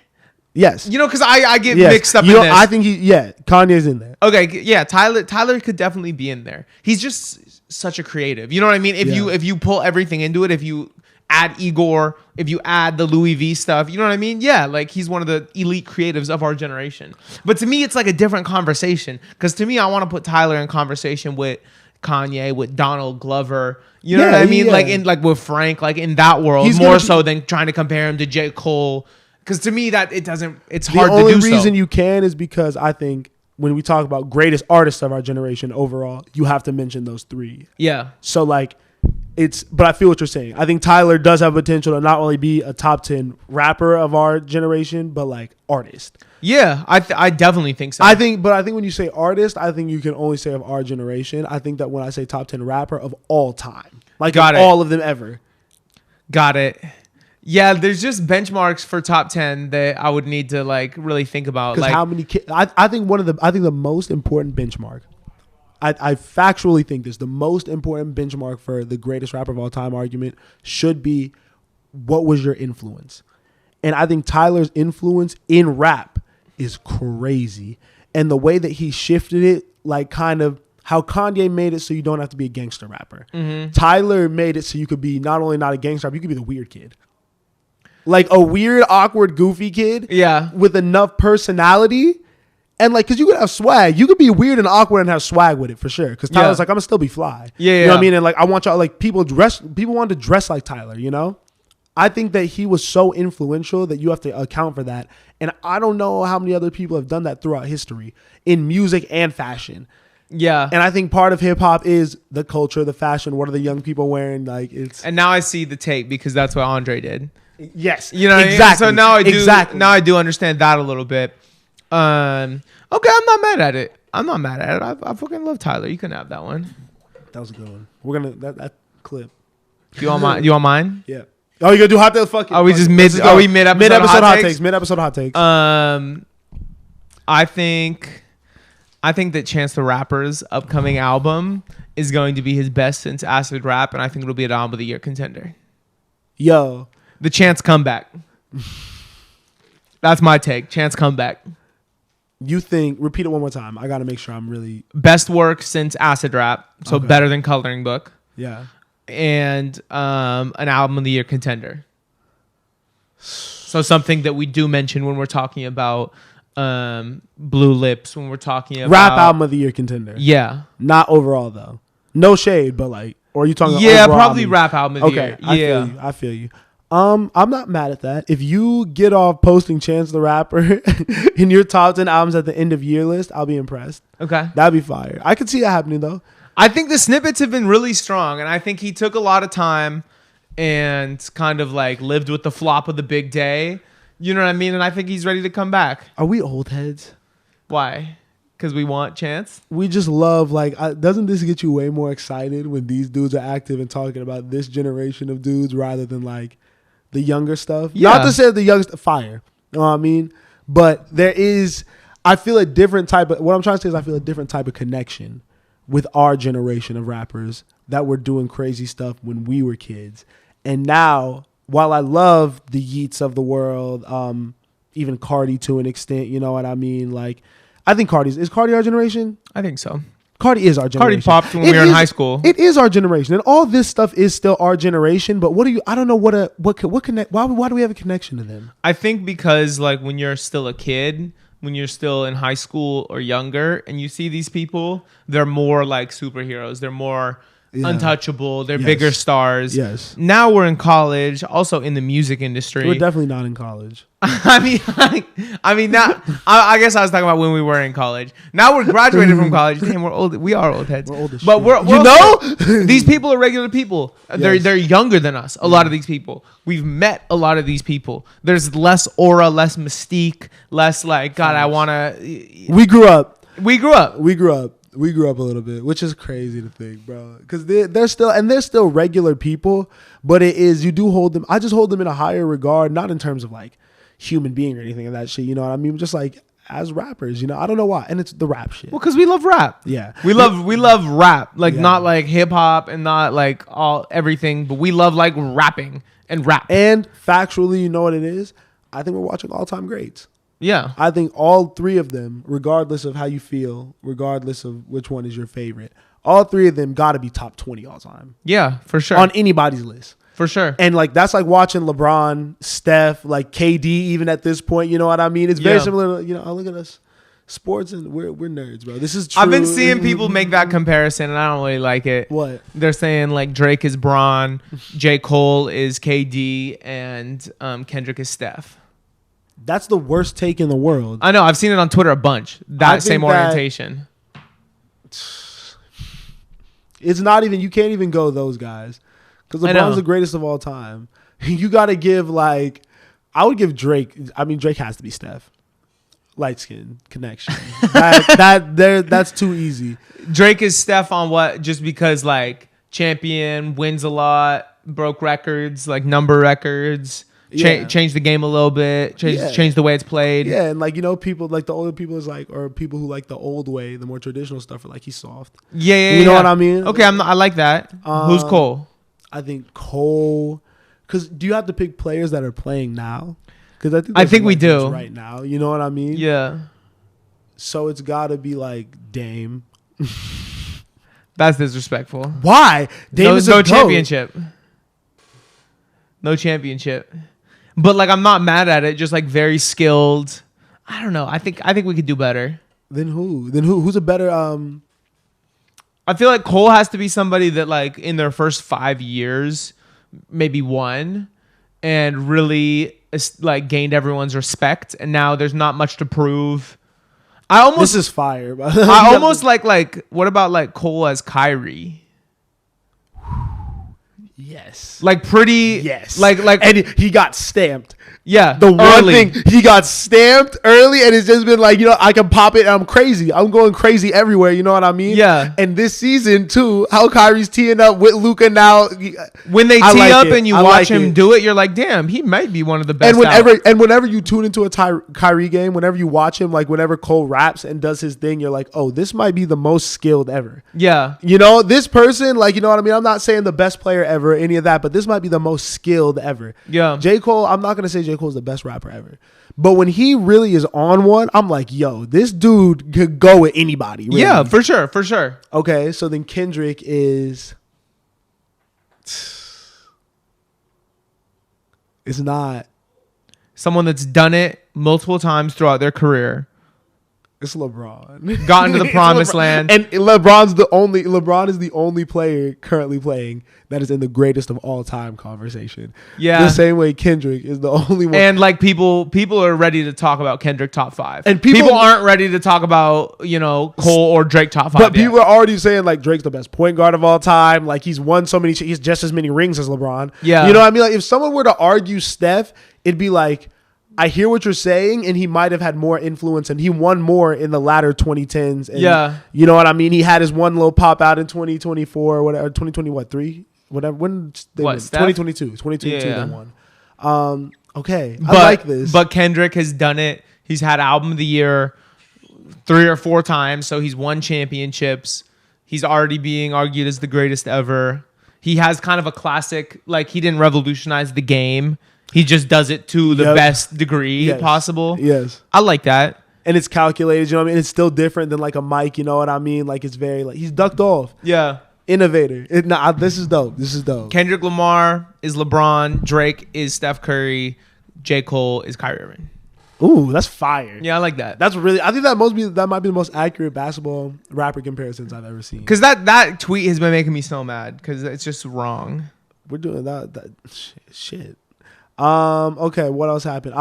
Yes. You know, because I get mixed up in this. I think Kanye's in there. Okay, yeah, Tyler could definitely be in there. He's just such a creative. You know what I mean? If you pull everything into it, if you add Igor, if you add the Louis V stuff, you know what I mean? Yeah, like he's one of the elite creatives of our generation. But to me, it's like a different conversation. Because to me, I want to put Tyler in conversation with Kanye, with Donald Glover. You know what I mean? Yeah. Like with Frank, like in that world, more so than trying to compare him to J. Cole. Because to me, it's hard to do so. The only reason you can is because I think when we talk about greatest artists of our generation overall, you have to mention those three. Yeah. So like, but I feel what you're saying. I think Tyler does have potential to not only be a top 10 rapper of our generation, but like artist. Yeah, I definitely think so. I think when you say artist, I think you can only say of our generation. I think that when I say top 10 rapper of all time, like all of them ever. Got it. Yeah, there's just benchmarks for top 10 that I would need to like really think about. Because like how many kids? I think the most important benchmark. I factually think this. The most important benchmark for the greatest rapper of all time argument should be what was your influence? And I think Tyler's influence in rap is crazy. And the way that he shifted it, like kind of how Kanye made it so you don't have to be a gangster rapper. Mm-hmm. Tyler made it so you could be not only not a gangster rapper, you could be the weird kid. Like a weird, awkward, goofy kid. Yeah. With enough personality. And like, cause you could have swag. You could be weird and awkward and have swag with it for sure. Cause Tyler's like, I'm gonna still be fly. Yeah. You know what I mean? And like, I want y'all, like people wanted to dress like Tyler, you know? I think that he was so influential that you have to account for that. And I don't know how many other people have done that throughout history in music and fashion. Yeah. And I think part of hip hop is the culture, the fashion. What are the young people wearing? Like it's. And now I see the take because that's what Andre did. Yes. You know, exactly. So now I do understand that a little bit. Okay, I'm not mad at it. I fucking love Tyler. You can have that one. That was a good one. We're gonna that clip. You want mine? Yeah. Oh, you gonna do hot takes? Fuck it. Are we just mid? Are we mid episode hot takes? Mid episode hot takes. I think that Chance the Rapper's upcoming album is going to be his best since Acid Rap, and I think it'll be an album of the year contender. Yo, the Chance comeback. That's my take. Chance comeback. You think? Repeat it one more time. I gotta make sure I'm really best work since Acid Rap, so better than Coloring Book. Yeah. And an album of the year contender. So something that we do mention when we're talking about Blue Lips, when we're talking about rap album of the year contender. Yeah. Not overall though. No shade, but like, or are you talking? Yeah, probably rap album of the year. Yeah, I feel you. I'm not mad at that. If you get off posting Chance the Rapper in your top 10 albums at the end of year list, I'll be impressed. Okay. That'd be fire. I could see that happening though. I think the snippets have been really strong, and I think he took a lot of time and kind of like lived with the flop of the big day. You know what I mean? And I think he's ready to come back. Are we old heads? Why? Because we want Chance? We just love, like, doesn't this get you way more excited when these dudes are active and talking about this generation of dudes rather than like the younger stuff? Yeah. Not to say the young stuff, fire. You know what I mean? But there is, I feel a different type of, what I'm trying to say is I feel a different type of connection with our generation of rappers that were doing crazy stuff when we were kids. And now, while I love the Yeats of the world, even Cardi to an extent, you know what I mean? Like, I think is Cardi our generation? I think so. Cardi is our generation. Cardi popped when we were in high school. It is our generation. And all this stuff is still our generation. But I don't know what connect, why do we have a connection to them? I think because like when you're still a kid, when you're still in high school or younger and you see these people, they're more like superheroes. They're more untouchable. They're Yes. bigger stars. Yes. Now we're in college, also in the music industry. We're definitely not in college. I mean, now I guess I was talking about when we were in college. Now we're graduated from college. Damn, we're old. We are old heads. We're old as but shit. we're these people are regular people. Yes. They're younger than us. A lot of these people. We've met a lot of these people. There's less aura, less mystique, less like God. I wanna. We grew up. We grew up. We grew up. We grew up a little bit, which is crazy to think, bro. Because they're still regular people, but it is, you do hold them. I just hold them in a higher regard, not in terms of like human being or anything of that shit. You know what I mean? Just like as rappers, you know. I don't know why, and it's the rap shit. Well, because we love rap. Yeah, we love rap, like not like hip hop and not like everything, but we love like rapping and rap. And factually, you know what it is? I think we're watching all time greats. Yeah. I think all three of them, regardless of how you feel, regardless of which one is your favorite, all three of them got to be top 20 all time. Yeah, for sure. On anybody's list. For sure. And like that's like watching LeBron, Steph, like KD even at this point, you know what I mean? It's very similar to, you know, look at us. Sports, and we're nerds, bro. This is true. I've been seeing people make that comparison and I don't really like it. What? They're saying like Drake is Bron, J. Cole is KD, and Kendrick is Steph. That's the worst take in the world. I know. I've seen it on Twitter a bunch. That same orientation. It's not even, you can't even go those guys. Because LeBron's the greatest of all time. You got to give like, I would give Drake, I mean, Drake has to be Steph. Light skin connection. That's too easy. Drake is Steph on what? Just because like champion, wins a lot, broke records, like number records. Change the game a little bit. Change the way it's played. Yeah, and like, you know, people like the older people is like, or people who like the old way, the more traditional stuff, are like he's soft. Yeah. You know what I mean? Okay, I like that. Who's Cole? I think Cole. Because do you have to pick players that are playing now? Because I think we do right now. You know what I mean? Yeah. So it's got to be like Dame. That's disrespectful. Why? Dame is no championship. No championship. But like, I'm not mad at it. Just like very skilled. I don't know. I think we could do better. Then who? Who's a better? I feel like Cole has to be somebody that like in their first 5 years, maybe won, and really like gained everyone's respect. And now there's not much to prove. This is fire. I almost like. What about like Cole as Kyrie? Yes. Like pretty. Yes. Like and he got stamped. Yeah. The one thing, he got stamped early, and it's just been like, you know, I can pop it and I'm crazy. I'm going crazy everywhere, you know what I mean? Yeah. And this season too, how Kyrie's teeing up with Luka now. When they tee up and you watch him do it, you're like, damn, he might be one of the best. And whenever you tune into a Kyrie game, whenever you watch him, like whenever Cole raps and does his thing, you're like, oh, this might be the most skilled ever. Yeah. You know, this person, like, you know what I mean? I'm not saying the best player ever, any of that, but this might be the most skilled ever. Yeah. J. Cole, I'm not going to say J. Cole's the best rapper ever. But when he really is on one, I'm like, yo, this dude could go with anybody. Really. Yeah, for sure. For sure. Okay, so then Kendrick is... It's not... Someone that's done it multiple times throughout their career. It's LeBron. Got into the promised land. And LeBron is the only player currently playing that is in the greatest of all time conversation. Yeah. The same way Kendrick is the only one. And like people are ready to talk about Kendrick top 5. And people aren't ready to talk about, you know, Cole or Drake top 5. But people are already saying like Drake's the best point guard of all time. Like he's won so many, he's just as many rings as LeBron. Yeah. You know what I mean? Like if someone were to argue Steph, it'd be like, I hear what you're saying, and he might have had more influence, and he won more in the latter 2010s. And yeah. You know what I mean? He had his one little pop out in 2024 or whatever, 2020, what, 3? Whatever. When they won? 2022. 2022 they won. Okay. I like this. But Kendrick has done it. He's had album of the year 3 or 4 times, so he's won championships. He's already being argued as the greatest ever. He has kind of a classic, like he didn't revolutionize the game. He just does it to the best degree possible. Yes. I like that. And it's calculated, you know what I mean? It's still different than like a Mike, you know what I mean? Like it's very like he's ducked off. Yeah. Innovator. This is dope. This is dope. Kendrick Lamar is LeBron. Drake is Steph Curry. J. Cole is Kyrie Irving. Ooh, that's fire. Yeah, I like that. That's really. I think that might be the most accurate basketball rapper comparisons I've ever seen. Because that tweet has been making me so mad because it's just wrong. We're doing that shit. Okay, what else happened?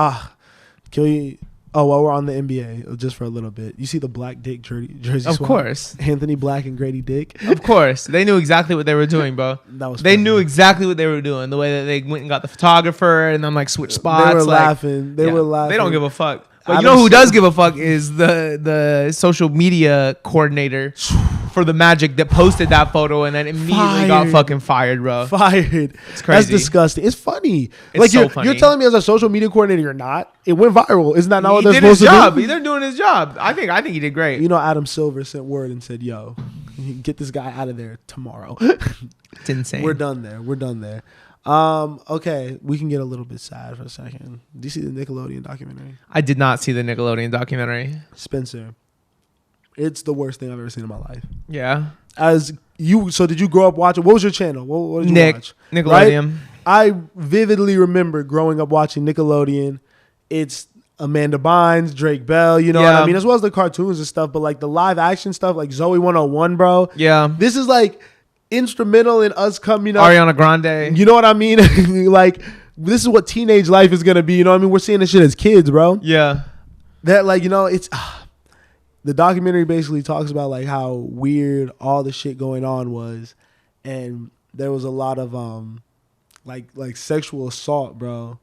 Can we? Oh, while we're on the NBA, just for a little bit, you see the Black Dick jersey Of swap? course. Anthony Black and Grady Dick. Of course. They knew exactly what they were doing, bro. They knew exactly what they were doing. The way that they went and got the photographer and then like switch spots. They were laughing. They were laughing. They don't give a fuck. But you know who does give a fuck is the social media coordinator for the Magic that posted that photo and then immediately got fucking fired, bro. Fired. It's crazy. That's disgusting. It's funny. It's like so funny. You're telling me as a social media coordinator you're not. It went viral. Isn't that not what He they're did his supposed job. to do? They're doing his job. I think he did great. You know, Adam Silver sent word and said, "Yo, get this guy out of there tomorrow." It's insane. We're done there. Okay, we can get a little bit sad for a second. Do you see the Nickelodeon documentary? I did not see the Nickelodeon documentary. Spencer, it's the worst thing I've ever seen in my life. Yeah. So did you grow up watching? What was your channel? What did you watch? Nickelodeon. Right? I vividly remember growing up watching Nickelodeon. It's Amanda Bynes, Drake Bell, you know what I mean? As well as the cartoons and stuff, but like the live action stuff, like Zoe 101, bro. Yeah. This is like instrumental in us coming up. Ariana Grande. You know what I mean? Like, this is what teenage life is going to be. You know what I mean? We're seeing this shit as kids, bro. Yeah. That, like, you know, it's... the documentary basically talks about, like, how weird all the shit going on was. And there was a lot of, like sexual assault, bro,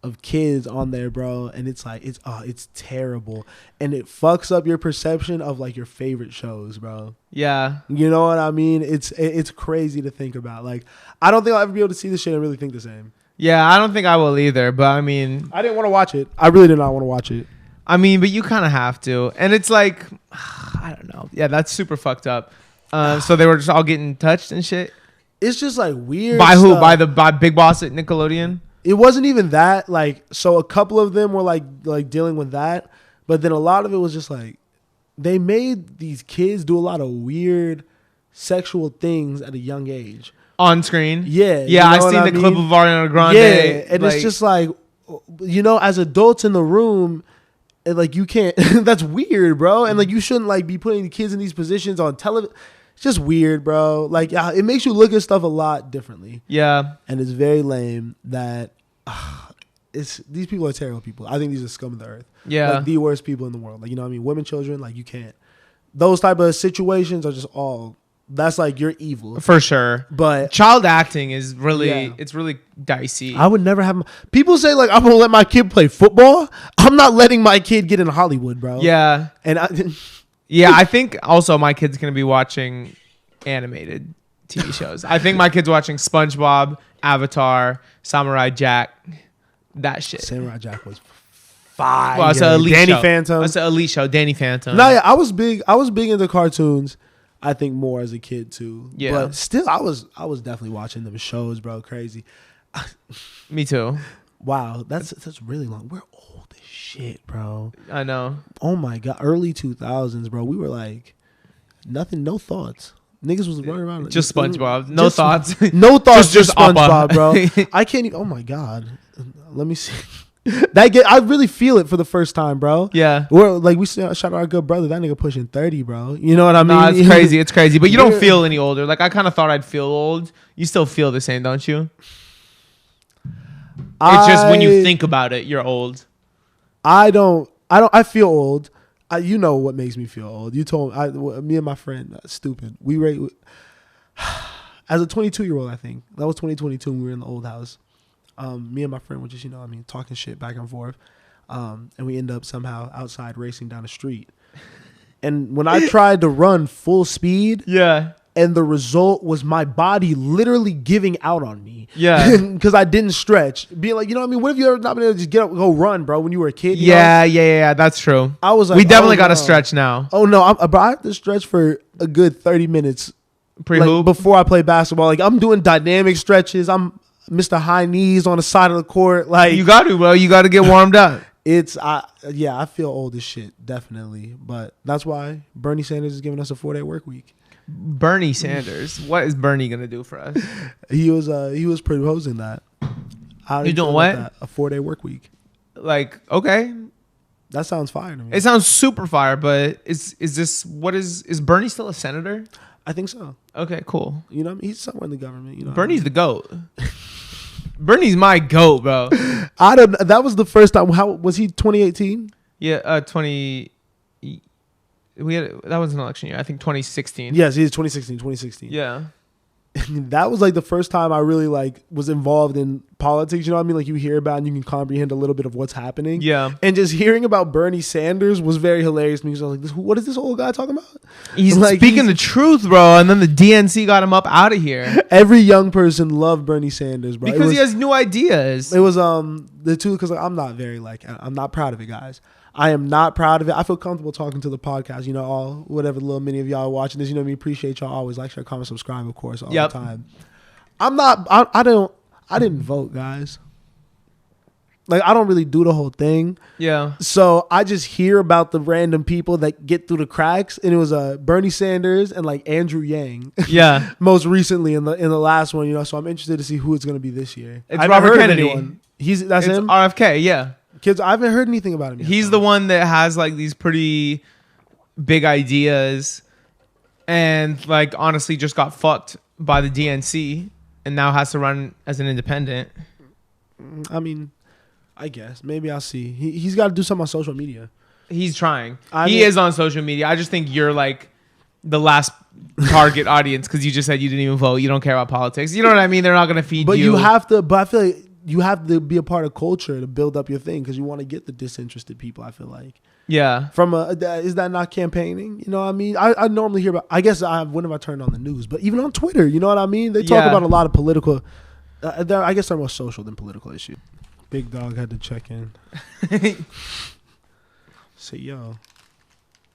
of kids on there, bro. And it's like, it's terrible. And it fucks up your perception of, like, your favorite shows, bro. Yeah. You know what I mean? It's crazy to think about. Like, I don't think I'll ever be able to see this shit and really think the same. Yeah, I don't think I will either. But I mean, I didn't want to watch it. I really did not want to watch it. I mean, but you kind of have to. And it's like, I don't know. Yeah, that's super fucked up. So they were just all getting touched and shit. It's just like weird. By who? Stuff. By Big Boss at Nickelodeon? It wasn't even that. Like, so a couple of them were like dealing with that. But then a lot of it was just like, they made these kids do a lot of weird sexual things at a young age. On screen? Yeah. Yeah, I've seen the clip of Ariana Grande. Yeah, and it's just like, you know, as adults in the room, and like you can't, that's weird, bro. And like you shouldn't like be putting the kids in these positions on television. It's just weird, bro. Like, it makes you look at stuff a lot differently. Yeah. And it's very lame that these people are terrible people. I think these are scum of the earth. Yeah. Like the worst people in the world. Like, you know what I mean? Women, children, like you can't. Those type of situations are just that's like you're evil. For sure. But child acting is really, it's really dicey. I would never have, people say like, I'm going to let my kid play football. I'm not letting my kid get in Hollywood, bro. Yeah. And I think also my kid's going to be watching animated TV shows. I think my kid's watching SpongeBob, Avatar, Samurai Jack, that shit. Samurai Jack was fire. Well, it's an elite Danny show. Phantom. It's an elite show. Danny Phantom. No, yeah, I was big into cartoons. I think more as a kid too. Yeah. But still, I was definitely watching them shows, bro. Crazy. Me too. Wow, that's really long. We're old as shit, bro. I know. Oh my god, early 2000s, bro. We were like nothing, no thoughts. Niggas was running around like, just SpongeBob. No thoughts. No thoughts. Just SpongeBob, bro. I can't even. Oh my god. Let me see. I really feel it for the first time, bro. Yeah. We're like, we shout out our good brother. That nigga pushing 30, bro. You know what I mean? Nah, it's crazy. It's crazy. But you don't feel any older. Like, I kind of thought I'd feel old. You still feel the same, don't you? It's just when you think about it, you're old. I feel old. You know what makes me feel old. You told me and my friend, stupid. We rate as a 22-year-old, I think. That was 2022 when we were in the old house. Me and my friend were just, you know what I mean, talking shit back and forth. And we end up somehow outside racing down the street. And when I tried to run full speed, yeah, and the result was my body literally giving out on me. Yeah. Because I didn't stretch. Being like, you know what I mean? What if you ever not been able to just get up and go run, bro, when you were a kid? Yeah. That's true. I was like, we definitely got to stretch now. Oh, no. I have to stretch for a good 30 minutes. Pre-hoop? Like, before I play basketball. Like, I'm doing dynamic stretches. I'm Mr. High Knees on the side of the court. Like, you got to, bro. You got to get warmed up. I feel old as shit, definitely. But that's why Bernie Sanders is giving us a 4-day work week. Bernie Sanders. What is Bernie gonna do for us? He was proposing that. You doing what? A 4-day work week. Like, okay. That sounds fire to me. It sounds super fire, but is Bernie still a senator? I think so. Okay, cool. You know what I mean? He's somewhere in the government. You know, Bernie's the GOAT. Bernie's my GOAT, bro. I don't. That was the first time. How was he? 2018. Yeah, 20. That was an election year. I think 2016. Yes, he's 2016. 2016. Yeah. That was like the first time I really like was involved in politics. You know what I mean? Like you hear about and you can comprehend a little bit of what's happening. Yeah. And just hearing about Bernie Sanders was very hilarious to me. So I was like, what is this old guy talking about? He's like, speaking the truth, bro. And then the DNC got him up out of here. Every young person loved Bernie Sanders, bro. Because he has new ideas. It was the two because I'm not very like I'm not proud of it, guys. I am not proud of it. I feel comfortable talking to the podcast. You know, all whatever little many of y'all are watching this. You know, we appreciate y'all always like, share, comment, subscribe, of course, all the time. I'm not. I didn't vote, guys. Like I don't really do the whole thing. Yeah. So I just hear about the random people that get through the cracks, and it was Bernie Sanders and like Andrew Yang. Yeah. Most recently in the last one, you know. So I'm interested to see who it's going to be this year. It's Robert Kennedy. It's him. RFK. Yeah. Kids, I haven't heard anything about him yet. He's the one that has like these pretty big ideas and like honestly just got fucked by the DNC and now has to run as an independent. I mean, I guess. Maybe I'll see. He's got to do something on social media. He's trying. He is on social media. I just think you're like the last target audience because you just said you didn't even vote. You don't care about politics. You know what I mean? They're not going to feed you. But you have to, but I feel like you have to be a part of culture to build up your thing because you want to get the disinterested people, I feel like. Yeah. Is that not campaigning? You know what I mean? I normally hear about, I guess when have I turned on the news? But even on Twitter, you know what I mean? They talk about a lot of political, I guess they're more social than political issues. Big Dog had to check in. Say, yo,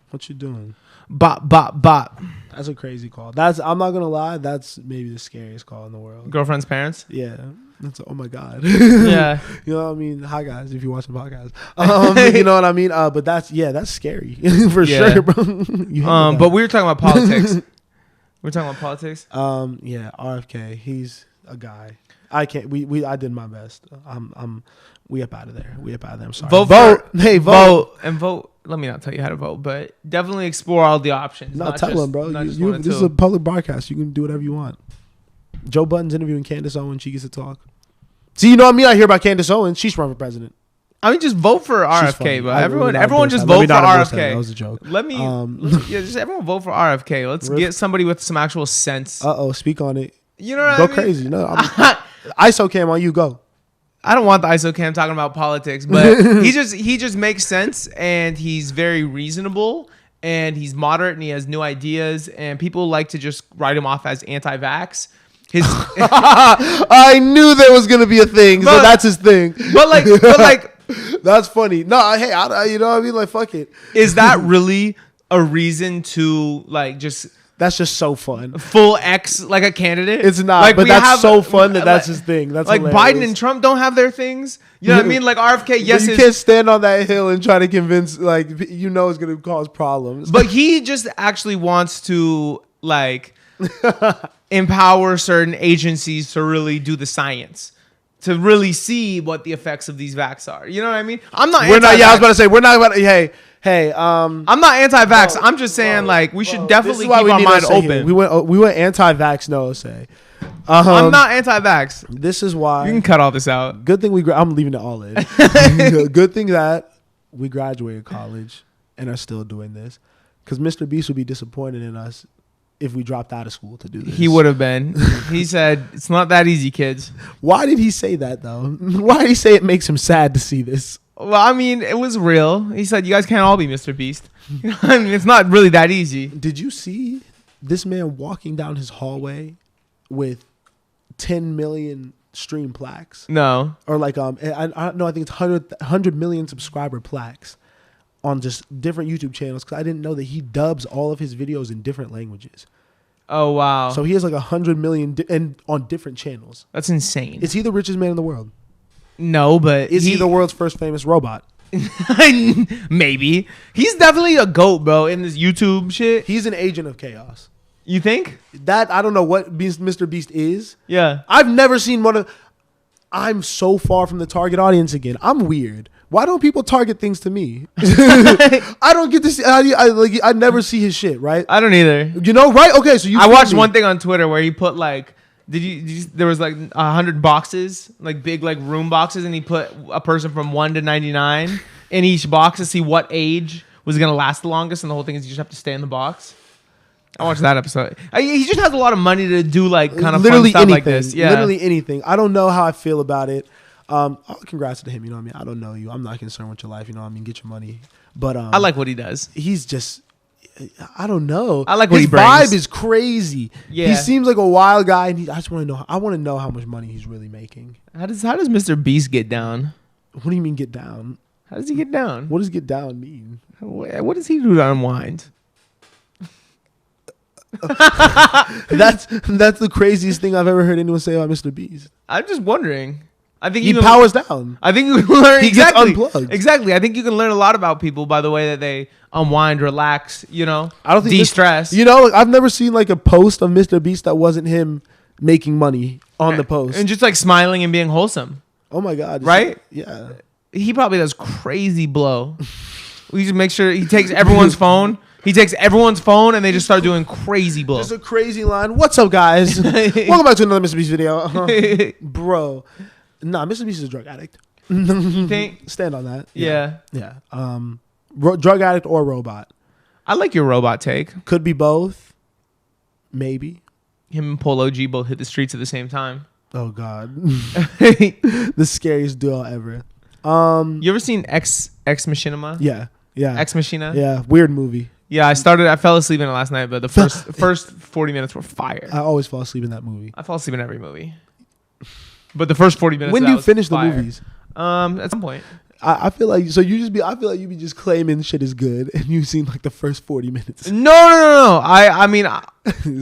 what you doing? Bop, bop, bop. That's a crazy call. I'm not going to lie, that's maybe the scariest call in the world. Girlfriend's parents? Yeah. That's oh my God. Yeah. You know what I mean? Hi guys, if you're watching the podcast. You know what I mean? But that's scary. For sure, bro. But we were talking about politics. We're talking about politics? Yeah, RFK. He's a guy. I can't I did my best. We up out of there. I'm sorry. Vote. Vote. And vote. Let me not tell you how to vote, but definitely explore all the options. No, tell them, bro. This is a public broadcast. You can do whatever you want. Joe Budden's interviewing Candace Owens. She gets to talk. See, you know what I mean? I hear about Candace Owens. She's running for president. I mean, just vote for RFK, but everyone just vote for RFK. That was a joke. Just everyone vote for RFK. Let's get somebody with some actual sense. Speak on it. You know what I mean? Go crazy. No, ISO cam on you. Go. I don't want the ISO cam talking about politics, but he just makes sense and he's very reasonable and he's moderate and he has new ideas and people like to just write him off as anti-vax. I knew there was gonna be a thing, so that's his thing. But like, that's funny. No, hey, you know what I mean? Like, fuck it. Is that really a reason to like just? That's just so fun. Full X like a candidate. It's not, like, but that's so fun that's his thing. That's like hilarious. Biden and Trump don't have their things. You know what I mean? Like RFK, yes, you can't stand on that hill and try to convince like it's gonna cause problems. But he just actually wants to like. Empower certain agencies to really do the science, to really see what the effects of these vax are. You know what I mean? I'm not. We're not. Yeah, I was about to say we're not about to. Hey. I'm not anti-vax. I'm just saying like we should definitely keep our mind open. We went anti-vax. No, say. I'm not anti-vax. This is why you can cut all this out. Good thing I'm leaving it all in. Good thing that we graduated college and are still doing this, because Mr. Beast would be disappointed in us if we dropped out of school to do this. He would have been. He said, it's not that easy, kids. Why did he say that, though? Why did he say it makes him sad to see this? Well, I mean, it was real. He said, you guys can't all be Mr. Beast. You know, I mean, it's not really that easy. Did you see this man walking down his hallway with 10 million stream plaques? No. Or like, I don't know, I think it's 100 million subscriber plaques on just different YouTube channels, because I didn't know that he dubs all of his videos in different languages. Oh, wow. So he has like 100 million and on different channels. That's insane. Is he the richest man in the world? No, but is he the world's first famous robot? Maybe. He's definitely a GOAT, bro, in this YouTube shit. He's an agent of chaos. You think? That, I don't know what Mr. Beast is. Yeah. I've never seen one of... I'm so far from the target audience again. I'm weird. Why don't people target things to me? I don't get to see. I never see his shit, right? I don't either. You know, right? Okay, so I watched one thing on Twitter where he put like, there was like 100 boxes, like big like room boxes, and he put a person from 1 to 99 in each box to see what age was gonna last the longest, and the whole thing is you just have to stay in the box. I watched that episode. He just has a lot of money to do like kind of literally fun stuff anything, like this. Yeah, literally anything. I don't know how I feel about it. Congrats to him. You know what I mean? I don't know you. I'm not concerned with your life. You know what I mean? Get your money. But I like what he does. He's just, I don't know. I like what his he brings. vibe is crazy. Yeah, he seems like a wild guy, and I just want to know. I want to know how much money he's really making. How does Mr. Beast get down? What do you mean get down? How does he get down? What does get down mean? What does he do to unwind? That's the craziest thing I've ever heard anyone say about Mr. Beast. I'm just wondering. I think he powers down. I think you can learn. He exactly, gets unplugged. Exactly. I think you can learn a lot about people by the way that they unwind, relax. You know, I don't think de-stress. You know, like, I've never seen like a post of Mr. Beast that wasn't him making money on the post and just like smiling and being wholesome. Oh my god! Right? Yeah. He probably does crazy blow. We just make sure he takes everyone's phone. He takes everyone's phone and they just start doing crazy blow. Just a crazy line. What's up, guys? Welcome back to another Mr. Beast video. Bro. Nah, Mr. Beast is a drug addict. You think? Stand on that. Yeah. Yeah. Drug addict or robot. I like your robot take. Could be both. Maybe. Him and Polo G both hit the streets at the same time. Oh, God. The scariest duo ever. You ever seen Ex Machinima? Yeah. Yeah. Ex Machina? Yeah. Weird movie. Yeah, I fell asleep in it last night, but the first 40 minutes were fire. I always fall asleep in that movie. I fall asleep in every movie. But the first 40 minutes. When do you finish the movies? At some point. I feel like I feel like you be just claiming shit is good and you've seen like the first 40 minutes. No. I mean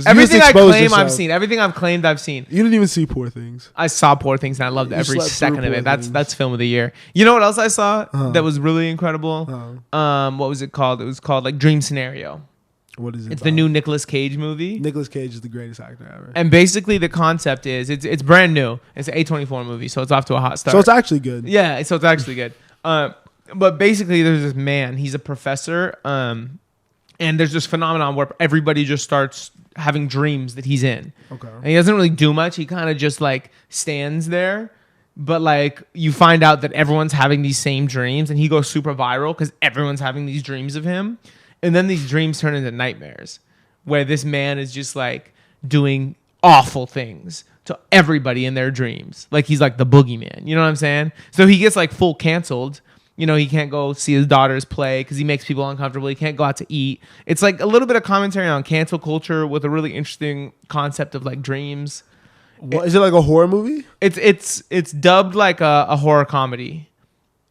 everything I claim yourself. I've seen. Everything I've claimed I've seen. You didn't even see Poor Things. I saw Poor Things and I loved every second of it. That's film of the year. You know what else I saw that was really incredible? What was it called? It was called like Dream Scenario. What is it? It's the new Nicolas Cage movie. Nicolas Cage is the greatest actor ever. And basically the concept is it's brand new. It's an A24 movie, so it's off to a hot start. So it's actually good. Yeah, so it's actually good. But basically there's this man, he's a professor, and there's this phenomenon where everybody just starts having dreams that he's in. Okay. And he doesn't really do much. He kind of just like stands there. But like you find out that everyone's having these same dreams and he goes super viral because everyone's having these dreams of him. And then these dreams turn into nightmares where this man is just like doing awful things to everybody in their dreams. Like he's like the boogeyman. You know what I'm saying? So he gets like full canceled. You know, he can't go see his daughters play because he makes people uncomfortable. He can't go out to eat. It's like a little bit of commentary on cancel culture with a really interesting concept of like dreams. Is it like a horror movie? It's dubbed like a horror comedy.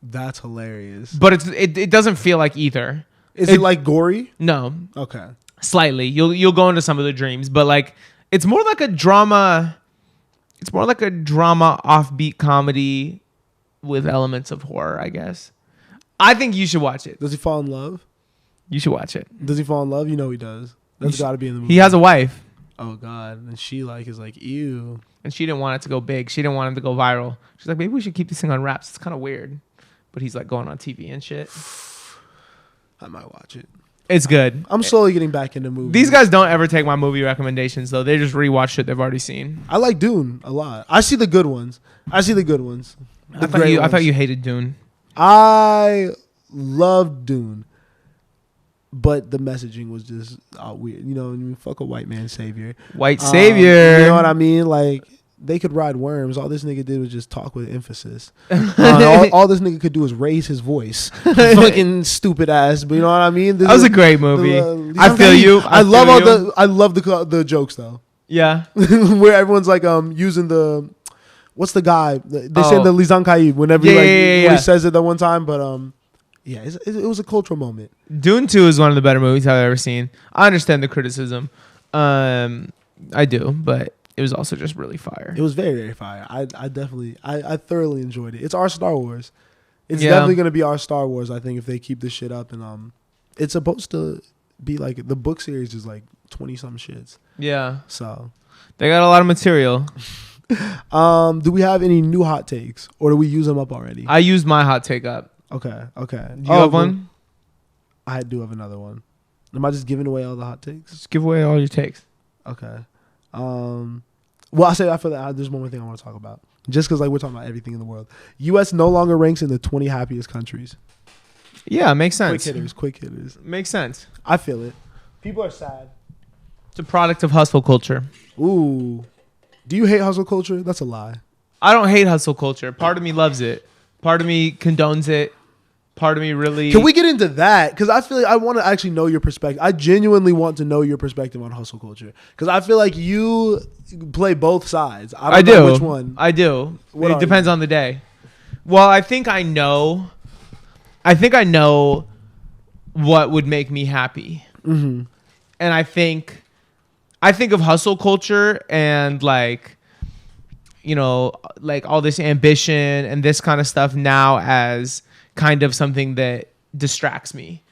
That's hilarious. But it doesn't feel like either. Is it like gory? No. Okay. Slightly. You'll go into some of the dreams, but like it's more like a drama. It's more like a drama offbeat comedy with elements of horror, I guess. I think you should watch it. Does he fall in love? You should watch it. Does he fall in love? You know he does. That's got to be in the movie. He has a wife. Oh God. And she is like, ew. And she didn't want it to go big. She didn't want him to go viral. She's like, maybe we should keep this thing on wraps. It's kind of weird. But he's like going on TV and shit. I might watch it. It's good. I'm slowly getting back into movies. These guys don't ever take my movie recommendations, though. They just rewatch shit they've already seen. I like Dune a lot. I see the good ones. I thought you hated Dune. I loved Dune. But the messaging was just weird. You know, fuck a white man savior. White savior. You know what I mean? Like, they could ride worms. All this nigga did was just talk with emphasis. All this nigga could do was raise his voice. Fucking stupid ass. But you know what I mean? That was a great movie. I feel you. I love the jokes though. Yeah. Where everyone's like using the what's the guy? They say the Lizan Kaib whenever he says it that one time. But yeah, it was a cultural moment. Dune 2 is one of the better movies I've ever seen. I understand the criticism. I do, but it was also just really fire. It was very, very fire. I thoroughly enjoyed it. It's our Star Wars. It's definitely going to be our Star Wars, I think, if they keep this shit up. And it's supposed to be like, the book series is like 20-something shits. Yeah. So. They got a lot of material. Do we have any new hot takes? Or do we use them up already? I used my hot take up. Okay. Do you have one? I do have another one. Am I just giving away all the hot takes? Just give away all your takes. Okay. Well, I feel that there's one more thing I want to talk about. Just because we're talking about everything in the world. U.S. no longer ranks in the 20 happiest countries. Yeah, makes sense. Quick hitters. Makes sense. I feel it. People are sad. It's a product of hustle culture. Ooh. Do you hate hustle culture? That's a lie. I don't hate hustle culture. Part of me loves it. Part of me condones it. Part of me really... Can we get into that? Because I feel like I want to actually know your perspective. I genuinely want to know your perspective on hustle culture. Because I feel like you play both sides. I don't know which one. I do. It depends on the day. Well, I think I know what would make me happy. Mm-hmm. And I think of hustle culture and like all this ambition and this kind of stuff now as kind of something that distracts me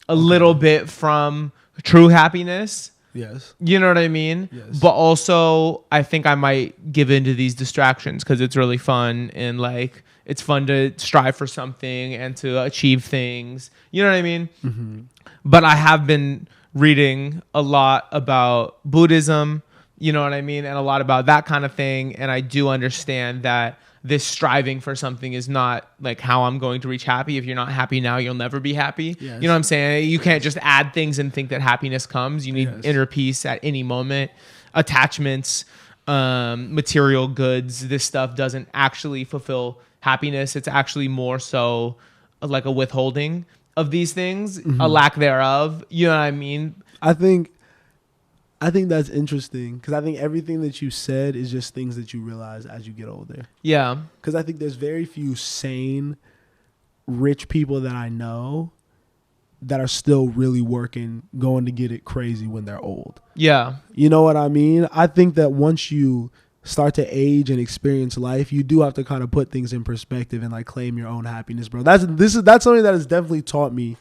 a little bit from true happiness. Yes. You know what I mean? Yes. But also I think I might give into these distractions because it's really fun and like it's fun to strive for something and to achieve things. You know what I mean? Mm-hmm. But I have been reading a lot about Buddhism, you know what I mean? And a lot about that kind of thing. And I do understand that this striving for something is not like how I'm going to reach happy. If you're not happy now, you'll never be happy. Yes. You know what I'm saying? You can't just add things and think that happiness comes. You need inner peace at any moment. Attachments, material goods, this stuff doesn't actually fulfill happiness. It's actually more so like a withholding of these things, a lack thereof. You know what I mean? I think that's interesting because I think everything that you said is just things that you realize as you get older. Yeah. Because I think there's very few sane, rich people that I know that are still really working, going to get it crazy when they're old. Yeah. You know what I mean? I think that once you start to age and experience life, you do have to kind of put things in perspective and like claim your own happiness, bro. That's something that has definitely taught me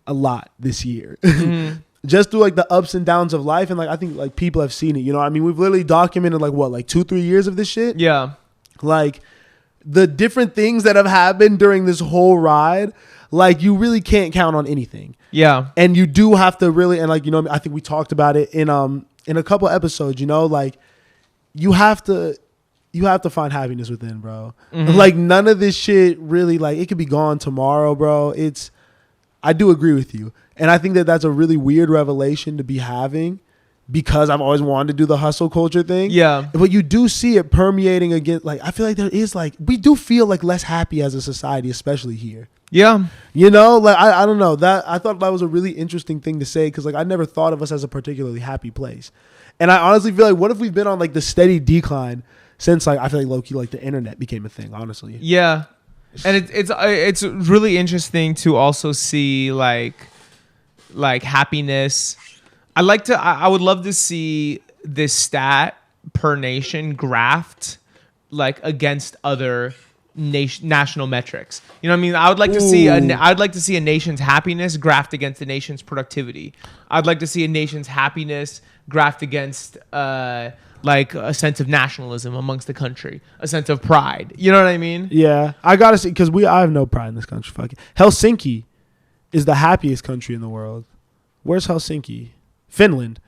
a lot this year. Mm-hmm. Just through like the ups and downs of life. And like I think like people have seen it, you know what I mean? We've literally documented like 2-3 years of this shit. Yeah. Like the different things that have happened during this whole ride, like you really can't count on anything. Yeah. And you do have to really, and like, you know, I think we talked about it in a couple episodes, you know, like you have to find happiness within, bro. Mm-hmm. Like none of this shit really, like it could be gone tomorrow, bro. I do agree with you. And I think that that's a really weird revelation to be having because I've always wanted to do the hustle culture thing. Yeah. But you do see it permeating again. Like, I feel like there is like, we do feel like less happy as a society, especially here. Yeah. You know, like, I don't know. I thought that was a really interesting thing to say because like I never thought of us as a particularly happy place. And I honestly feel like what if we've been on like the steady decline since like, I feel like low-key like the internet became a thing, honestly. Yeah. And it's really interesting to also see like happiness. I would love to see this stat per nation graphed like against other national metrics. You know what I mean? I'd like to see a nation's happiness graphed against a nation's productivity. I'd like to see a nation's happiness graphed against like a sense of nationalism amongst the country, a sense of pride. You know what I mean? Yeah, I gotta see because I have no pride in this country. Fuck it. Helsinki is the happiest country in the world. Where's Helsinki? Finland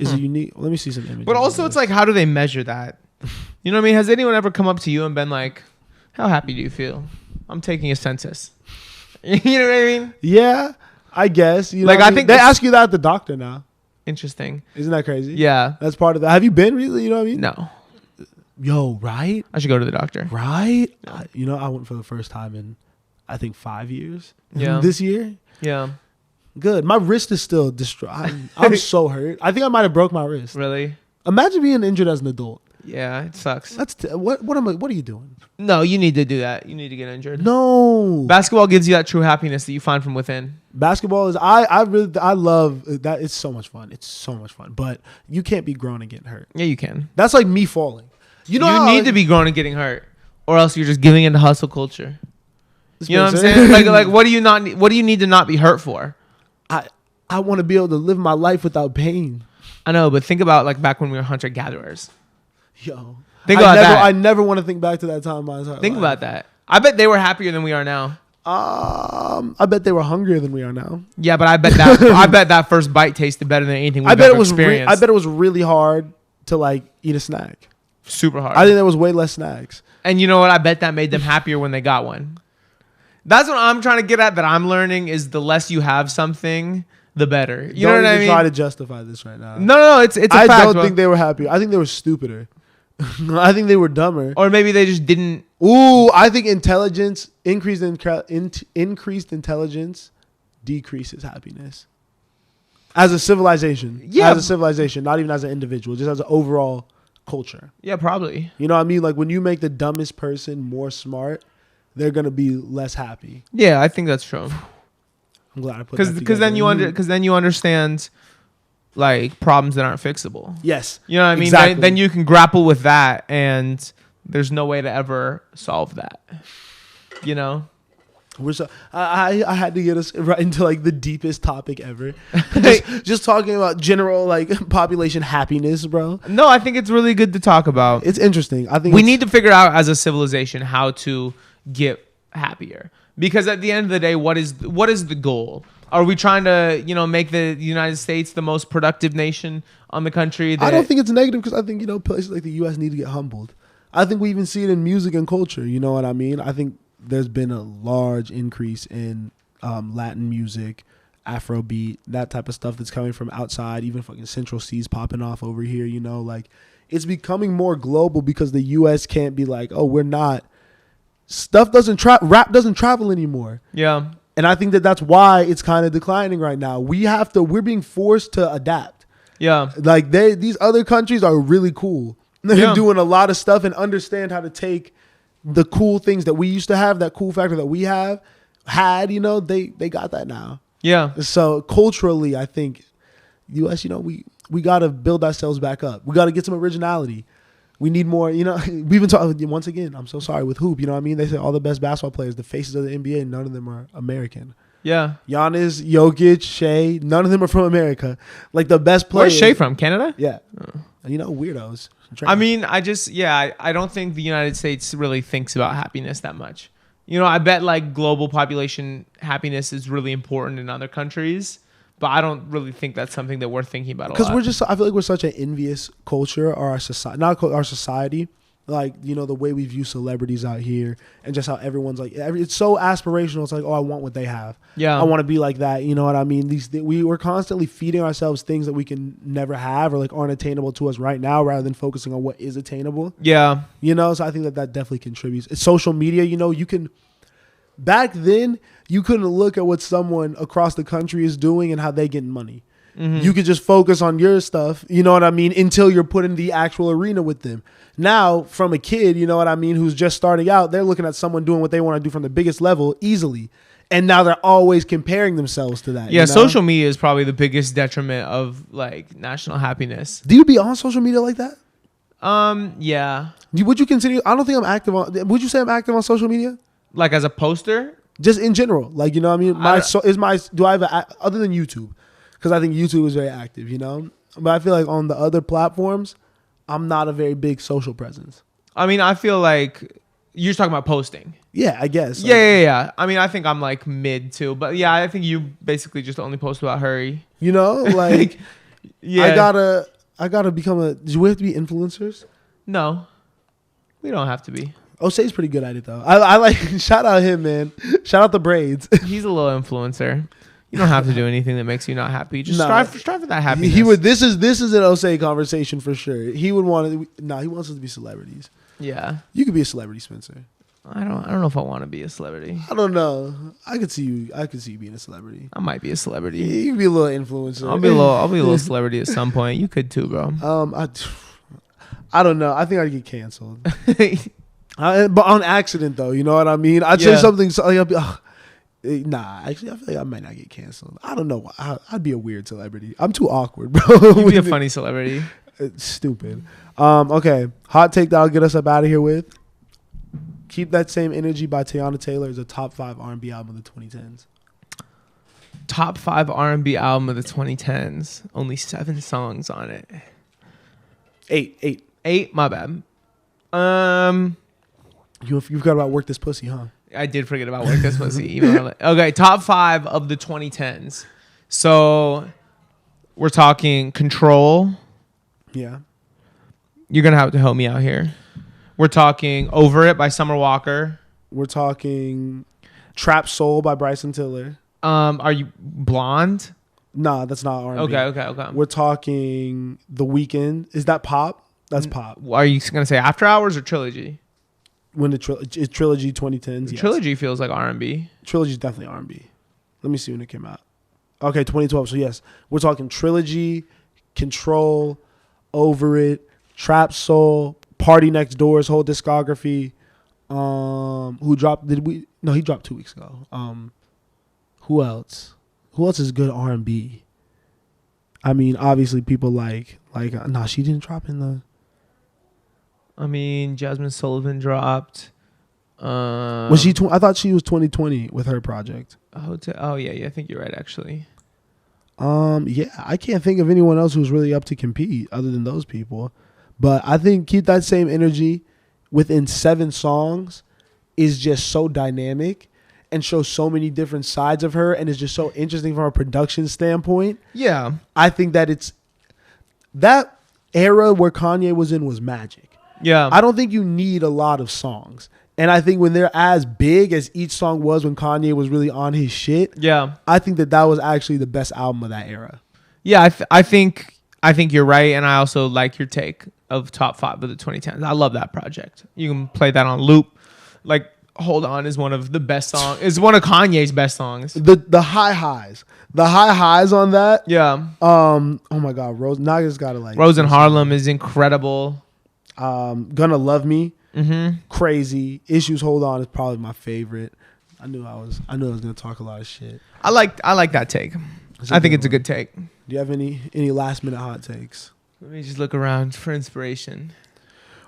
is a unique. Let me see some images. But also, it's like, how do they measure that? You know what I mean? Has anyone ever come up to you and been like, "How happy do you feel? I'm taking a census." You know what I mean? Yeah, I guess. You know like I think they ask you that at the doctor now. Interesting. Isn't that crazy? Yeah. That's part of that. Have you been really? You know what I mean? No. Yo, right? I should go to the doctor. Right? Yeah. I went for the first time in, I think, 5 years. Yeah. This year? Yeah. Good. My wrist is still distraught. I'm so hurt. I think I might have broke my wrist. Really? Imagine being injured as an adult. Yeah, it sucks. What are you doing? No, you need to do that. You need to get injured. No. Basketball gives you that true happiness that you find from within. Basketball is I love that. It's so much fun. It's so much fun. But you can't be grown and getting hurt. Yeah, you can. That's like me falling. You need to be grown and getting hurt, or else you're just giving into hustle culture. You know what I'm saying? like what do you need to not be hurt for? I want to be able to live my life without pain. I know, but think about like back when we were hunter gatherers. Yo, think about that. I never want to think back to that time in my entire life. Think about that. I bet they were happier than we are now. I bet they were hungrier than we are now. Yeah, but I bet that first bite tasted better than anything we've ever experienced. I bet it was really hard to like eat a snack. Super hard. I think there was way less snacks. And you know what? I bet that made them happier when they got one. That's what I'm trying to get at. That I'm learning is the less you have something, the better. You know what I mean? Try to justify this right now. No. It's a fact. I don't think they were happier. I think they were stupider. I think they were dumber. Or maybe they just didn't. Ooh, I think increased intelligence decreases happiness. As a civilization. Yeah. As a civilization, not even as an individual, just as an overall culture. Yeah, probably. You know what I mean? Like when you make the dumbest person more smart, they're going to be less happy. Yeah, I think that's true. I'm glad I put that together. Because then you understand like problems that aren't fixable. Yes. You know what I mean? Exactly. Then you can grapple with that, and there's no way to ever solve that. You know? I had to get us right into like the deepest topic ever. just talking about general like population happiness, bro. No, I think it's really good to talk about. It's interesting. I think we need to figure out as a civilization how to get happier. Because at the end of the day, what is the goal? Are we trying to, make the United States the most productive nation on the country? I don't think it's negative because I think, places like the U.S. need to get humbled. I think we even see it in music and culture. You know what I mean? I think there's been a large increase in Latin music, Afrobeat, that type of stuff that's coming from outside. Even fucking Central C's popping off over here, like it's becoming more global because the U.S. can't be like, oh, we're not. Rap doesn't travel anymore. Yeah. And I think that's why it's kind of declining right now. We're being forced to adapt. Yeah. Like these other countries are really cool. They're doing a lot of stuff and understand how to take the cool things that we used to have, that cool factor that we had, they got that now. Yeah. So culturally, I think US, we got to build ourselves back up. We got to get some originality. We need more, we've been talking, once again, I'm so sorry, with hoop, you know what I mean? They say all the best basketball players, the faces of the NBA, none of them are American. Yeah. Giannis, Jokic, Shea, none of them are from America. Like the best players. Where's Shea from? Canada? Yeah. Weirdos. I mean, I don't think the United States really thinks about happiness that much. I bet like global population happiness is really important in other countries. But I don't really think that's something that we're thinking about a lot. Because I feel like we're such an envious culture, or our society, not our society. Like, the way we view celebrities out here and just how everyone's like, it's so aspirational. It's like, oh, I want what they have. Yeah. I want to be like that. You know what I mean? We're constantly feeding ourselves things that we can never have or like aren't attainable to us right now rather than focusing on what is attainable. Yeah. So I think that definitely contributes. It's social media, you can... Back then, you couldn't look at what someone across the country is doing and how they getting money. Mm-hmm. You could just focus on your stuff, you know what I mean, until you're put in the actual arena with them. Now, from a kid, you know what I mean, who's just starting out, they're looking at someone doing what they want to do from the biggest level easily. And now they're always comparing themselves to that. Yeah, social media is probably the biggest detriment of like national happiness. Do you be on social media like that? Yeah. Would you consider, I don't think I'm active on, would you say I'm active on social media? Like as a poster? Just in general. Like, you know what I mean? Do I have other than YouTube? Because I think YouTube is very active, But I feel like on the other platforms, I'm not a very big social presence. I mean, I feel like you're talking about posting. Yeah, I guess. Yeah. I mean, I think I'm like mid too. But yeah, I think you basically just only post about Hurry. Like, yeah. I gotta become do we have to be influencers? No, we don't have to be. Osei's pretty good at it though. I like shout out him, man. Shout out the braids. He's a little influencer. You don't have to do anything that makes you not happy. Just strive for that happiness. He would. This is an Osei conversation for sure. He would want to. He wants us to be celebrities. Yeah. You could be a celebrity, Spencer. I don't know if I want to be a celebrity. I don't know. I could see you being a celebrity. I might be a celebrity. You could be a little influencer. I'll be a little celebrity at some point. You could too, bro. I don't know. I think I'd get canceled. But on accident, though, you know what I mean? I'd say something. I'd be, nah, actually, I feel like I might not get canceled. I don't know. I'd be a weird celebrity. I'm too awkward, bro. You'd be a funny celebrity. It's stupid. Okay, hot take that I'll get us up out of here with. Keep That Same Energy by Teyana Taylor is a top 5 R&B album of the 2010s. Top 5 R&B album of the 2010s. Only 7 songs on it. 8. 8. My bad. You forgot about Work This Pussy, huh? I did forget about Work This Pussy. Okay, top 5 of the 2010s. So we're talking Control. Yeah. You're going to have to help me out here. We're talking Over It by Summer Walker. We're talking Trap Soul by Bryson Tiller. Are you Blonde? Nah, that's not R&B. Okay. We're talking The Weeknd. Is that pop? That's pop. Are you going to say After Hours or Trilogy? When the Trilogy 2010s. Yes. Trilogy feels like R&B. Trilogy is definitely R&B. Let me see when it came out. Okay, 2012. So yes, we're talking Trilogy, Control, Over It, Trap Soul, Party Next Door's whole discography. Who dropped? No, he dropped 2 weeks ago. Who else? Who else is good R&B? I mean, obviously people like nah, she didn't drop in the. I mean, Jasmine Sullivan dropped. Was she? I thought she was 2020 with her project. Oh yeah, I think you're right actually. Yeah, I can't think of anyone else who's really up to compete other than those people. But I think keep that same energy within 7 songs is just so dynamic and shows so many different sides of her and is just so interesting from a production standpoint. Yeah. I think that that era where Kanye was in was magic. Yeah. I don't think you need a lot of songs. And I think when they're as big as each song was when Kanye was really on his shit, yeah, I think that was actually the best album of that era. Yeah, I think you're right, and I also like your take of top 5 of the 2010s. I love that project. You can play that on loop. Like Hold On is one of the best songs. It's one of Kanye's best songs. The high highs on that. Yeah. Oh my God, Rose. Now I just gotta like. Rose in Harlem is incredible. Gonna Love Me. Mm-hmm. Crazy. Issues Hold On is probably my favorite. I knew I was gonna talk a lot of shit. I like that take. I think it's a good take. Do you have any last minute hot takes? Let me just look around for inspiration.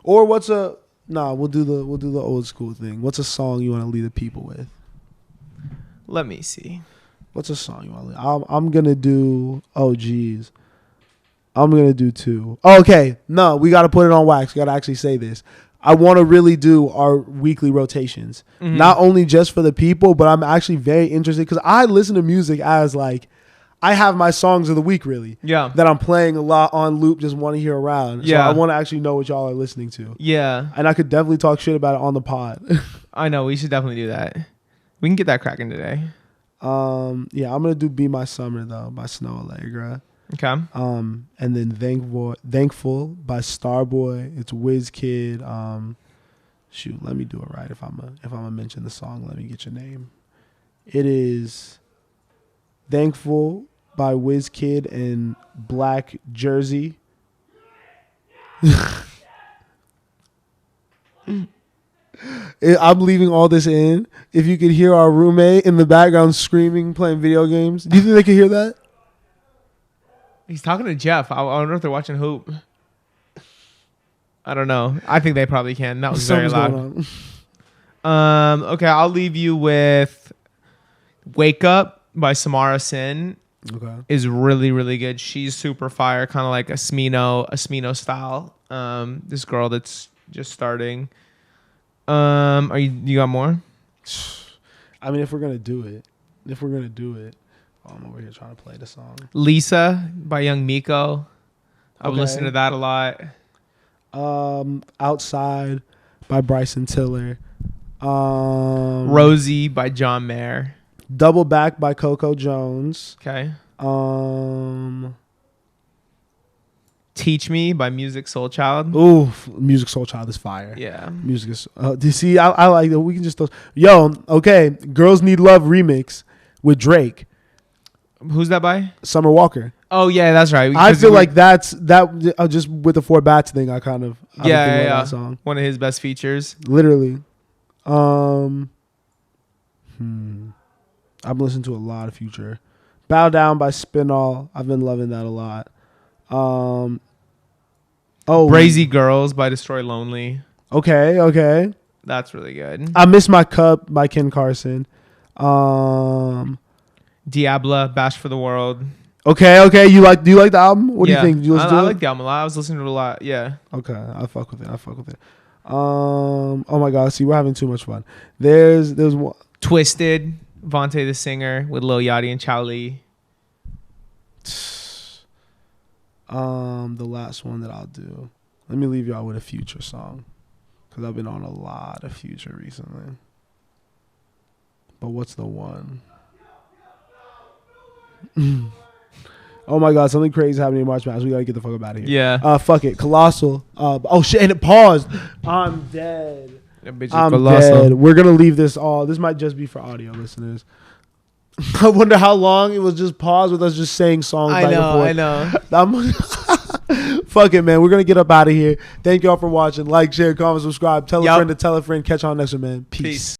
Or we'll do the old school thing. What's a song you want to leave the people with? Let me see. What's a song you want to leave? I'm gonna do. Oh geez. I'm gonna do 2. Oh, okay. No, we gotta put it on wax. We gotta actually say this. I want to really do our weekly rotations, not only just for the people, but I'm actually very interested because I listen to music as like I have my songs of the week really. Yeah. That I'm playing a lot on loop, just want to hear around. Yeah. So I want to actually know what y'all are listening to. Yeah. And I could definitely talk shit about it on the pod. I know. We should definitely do that. We can get that cracking today. Yeah, I'm gonna do Be My Summer though by Snow Allegra. Okay. And then Thankful by Starboy. It's WizKid. Shoot, let me do it right. If I'm gonna mention the song, let me get your name. It is Thankful by WizKid and Black Jersey. I'm leaving all this in. If you could hear our roommate in the background screaming, playing video games, do you think they could hear that? He's talking to Jeff. I wonder if they're watching Hoop. I don't know. I think they probably can. That was very loud. Okay, I'll leave you with Wake Up by Samara Sin. Okay. Is really, really good. She's super fire, kind of like a Smino style. This girl that's just starting. You got more? I mean, if we're gonna do it. I'm over here trying to play the song. Lisa by Young Miko. I've listened to that a lot. Outside by Bryson Tiller. Rosie by John Mayer. Double Back by Coco Jones. Okay. Teach Me by Music Soul Child. Ooh, Music Soul Child is fire. Yeah. Music is. Do you see? I like that. We can just. Okay. Girls Need Love remix with Drake. Who's that by? Summer Walker. Oh yeah, that's right. I feel like that's just with the 4 Bats thing. I kind of yeah. That song. One of his best features. Literally. I've been listening to a lot of Future. Bow Down by Spinall. I've been loving that a lot. Brazy Girls by Destroy Lonely. Okay. That's really good. I Miss My Cup by Ken Carson. Diabla, Bash for the World. Okay. Do you like the album? What do you think? Did you listen to it? I like the album a lot. I was listening to it a lot. Yeah. Okay. I fuck with it. Oh my God. See, we're having too much fun. There's one. Twisted, Vontae the Singer with Lil Yachty and Chow Lee. The last one that I'll do. Let me leave y'all with a Future song, because I've been on a lot of Future recently. But what's the one? Oh my God, something crazy is happening in March Madness. We gotta get the fuck up out of here. Yeah. Fuck it. Colossal. Oh shit, and it paused. I'm dead. I'm Colossal. dead. We're gonna leave this all. This might just be for audio listeners. I wonder how long it was just paused with us just saying songs. I know. Fuck it, man. We're gonna get up out of here. Thank y'all for watching. Like, share, comment, subscribe. Tell a friend to tell a friend. Catch y'all next one, man. Peace.